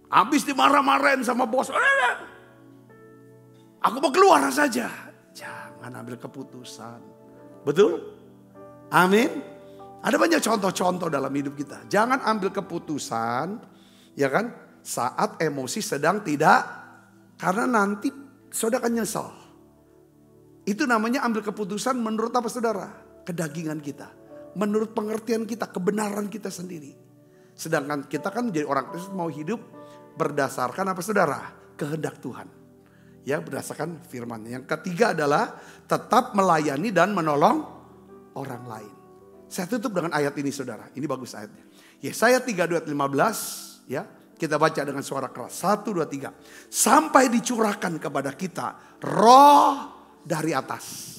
Habis dimarah-marahin sama bos, aku mau keluar saja. Jangan ambil keputusan. Betul? Amin. Ada banyak contoh-contoh dalam hidup kita. Jangan ambil keputusan, ya kan, saat emosi sedang tidak, karena nanti saudara akan nyesel. Itu namanya ambil keputusan menurut apa saudara? Kedagingan kita. Menurut pengertian kita, kebenaran kita sendiri. Sedangkan kita kan menjadi orang Kristen mau hidup berdasarkan apa saudara? Kehendak Tuhan. Ya, berdasarkan firman. Yang ketiga adalah tetap melayani dan menolong orang lain. Saya tutup dengan ayat ini saudara. Ini bagus ayatnya. Yesaya 32:15 ya. Kita baca dengan suara keras. 1, 2, 3. Sampai dicurahkan kepada kita roh dari atas.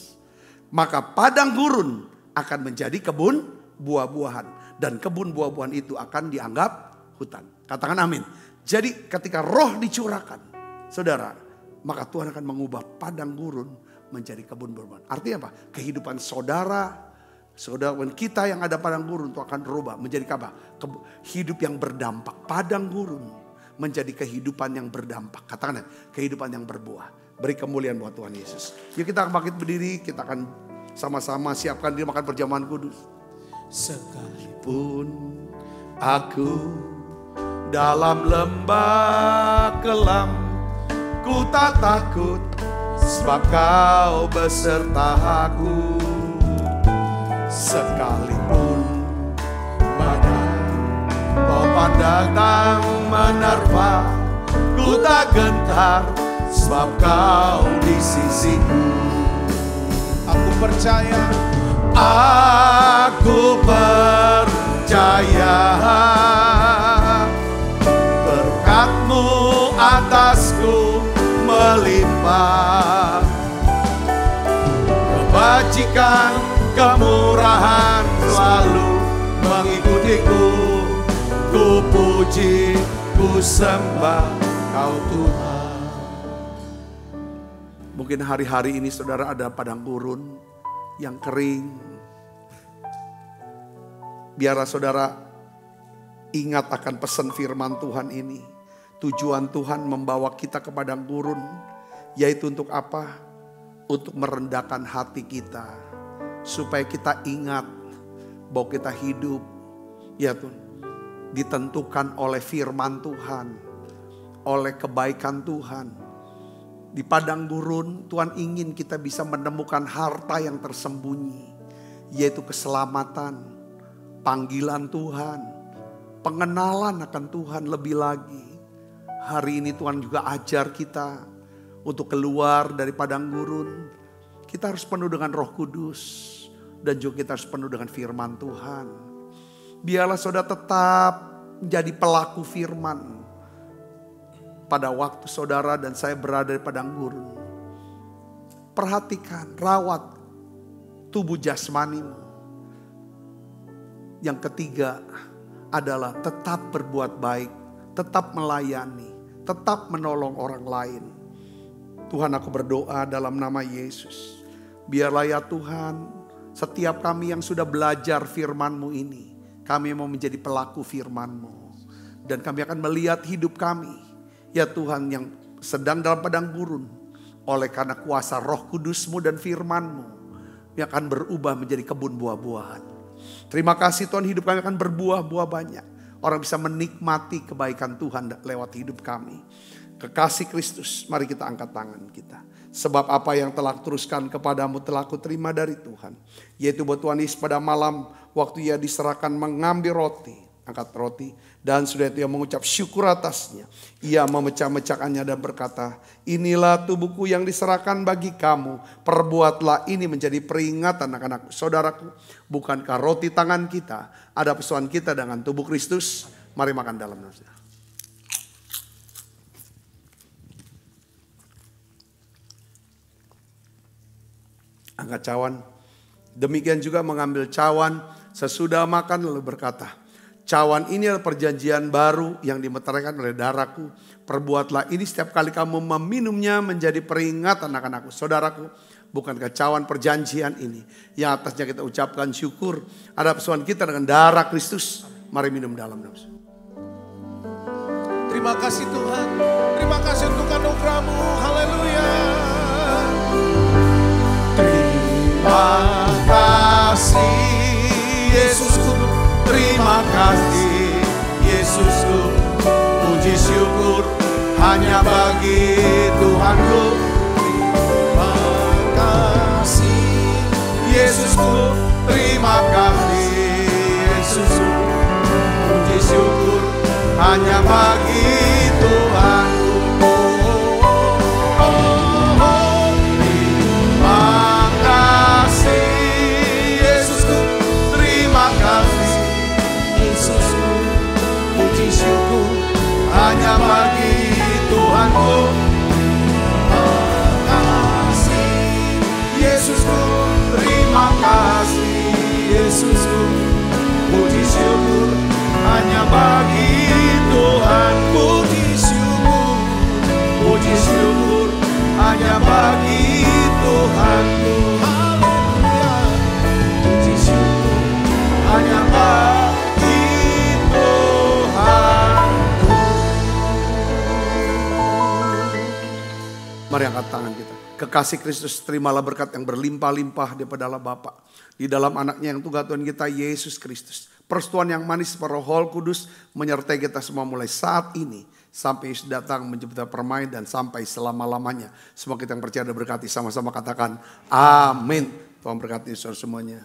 Maka padang gurun akan menjadi kebun buah-buahan. Dan kebun buah-buahan itu akan dianggap hutan. Katakan amin. Jadi ketika roh dicurahkan, saudara, maka Tuhan akan mengubah padang gurun menjadi kebun buah-buahan. Artinya apa? Kehidupan saudara kita yang ada padang gurun itu akan berubah menjadi apa? Hidup yang berdampak. Padang gurun menjadi kehidupan yang berdampak. Katakan kehidupan yang berbuah. Beri kemuliaan buat Tuhan Yesus. Yuk kita akan bangkit berdiri, kita akan sama-sama siapkan diri makan perjamuan kudus. Sekalipun aku dalam lembah kelam, ku tak takut sebab kau beserta aku. Sekalipun badai kau pandang dan menerpa, ku tak gentar sebab kau di sisiku. Aku percaya, aku percaya berkat-Mu atasku melimpah. Kebajikan, kemurahan selalu mengikutiku. Ku puji, ku sembah Kau Tuhan. Mungkin hari-hari ini saudara ada padang gurun yang kering. Biarlah saudara ingat akan pesan firman Tuhan ini. Tujuan Tuhan membawa kita ke padang gurun, yaitu untuk apa? Untuk merendahkan hati kita. Supaya kita ingat bahwa kita hidup, ya Tuhan, ditentukan oleh firman Tuhan, oleh kebaikan Tuhan. Di padang gurun Tuhan ingin kita bisa menemukan harta yang tersembunyi, yaitu keselamatan, panggilan Tuhan, pengenalan akan Tuhan lebih lagi. Hari ini Tuhan juga ajar kita untuk keluar dari padang gurun. Kita harus penuh dengan Roh Kudus dan juga kita harus penuh dengan firman Tuhan. Biarlah saudara tetap menjadi pelaku firman. Pada waktu saudara dan saya berada di padang gurun, perhatikan, rawat tubuh jasmanimu. Yang ketiga adalah tetap berbuat baik, tetap melayani, tetap menolong orang lain. Tuhan, aku berdoa dalam nama Yesus. Biarlah ya Tuhan, setiap kami yang sudah belajar firman-Mu ini, kami mau menjadi pelaku firman-Mu. Dan kami akan melihat hidup kami, ya Tuhan, yang sedang dalam padang gurun, oleh karena kuasa Roh Kudus-Mu dan firman-Mu, yang akan berubah menjadi kebun buah-buahan. Terima kasih Tuhan, hidup kami akan berbuah-buah banyak. Orang bisa menikmati kebaikan Tuhan lewat hidup kami. Kekasih Kristus, mari kita angkat tangan kita. Sebab apa yang telah teruskan kepadamu telah kuterima dari Tuhan. Yaitu buat Tuhan Yesus pada malam waktu Ia diserahkan mengambil roti. angkat roti. Dan sudah itu ia mengucap syukur atasnya. Ia memecah-mecahkannya dan berkata, inilah tubuhku yang diserahkan bagi kamu. Perbuatlah ini menjadi peringatan anak-anak saudaraku. Bukankah roti tangan kita ada persoalan kita dengan tubuh Kristus? Mari makan dalam nama. Angkat cawan. Demikian juga mengambil cawan sesudah makan lalu berkata, cawan ini adalah perjanjian baru yang dimeteraikan oleh darahku. Perbuatlah ini setiap kali kamu meminumnya menjadi peringatan anak-anakku. Saudaraku, bukankah cawan perjanjian ini yang atasnya kita ucapkan syukur ada persoalan kita dengan darah Kristus? Mari minum dalam nama. Terima kasih Tuhan. Terima kasih untuk anugerah-Mu. Haleluya. Terima kasih Yesusku, terima kasih Yesusku, puji syukur hanya bagi Tuhanku. Terima kasih Yesusku, terima kasih Yesusku, puji syukur hanya bagi Tuhanku. Hanya bagi Tuhanku. Kasih Yesusku, terima kasih Yesusku, puji syukur hanya bagi Tuhan. Puji syukur hanya bagi Tuhanku. Haleluya. Puji syukur hanya bagi Tuhan. Mari angkat tangan kita. Kekasih Kristus, terimalah berkat yang berlimpah-limpah daripada Allah Bapa. Di dalam anaknya yang tunggal Tuhan kita, Yesus Kristus. Persetujuan yang manis Roh Kudus menyertai kita semua mulai saat ini. Sampai Yesus datang menjemput permain dan sampai selama-lamanya. Semua kita yang percaya dan berkati sama-sama katakan amin. Tuhan berkati saudara semuanya.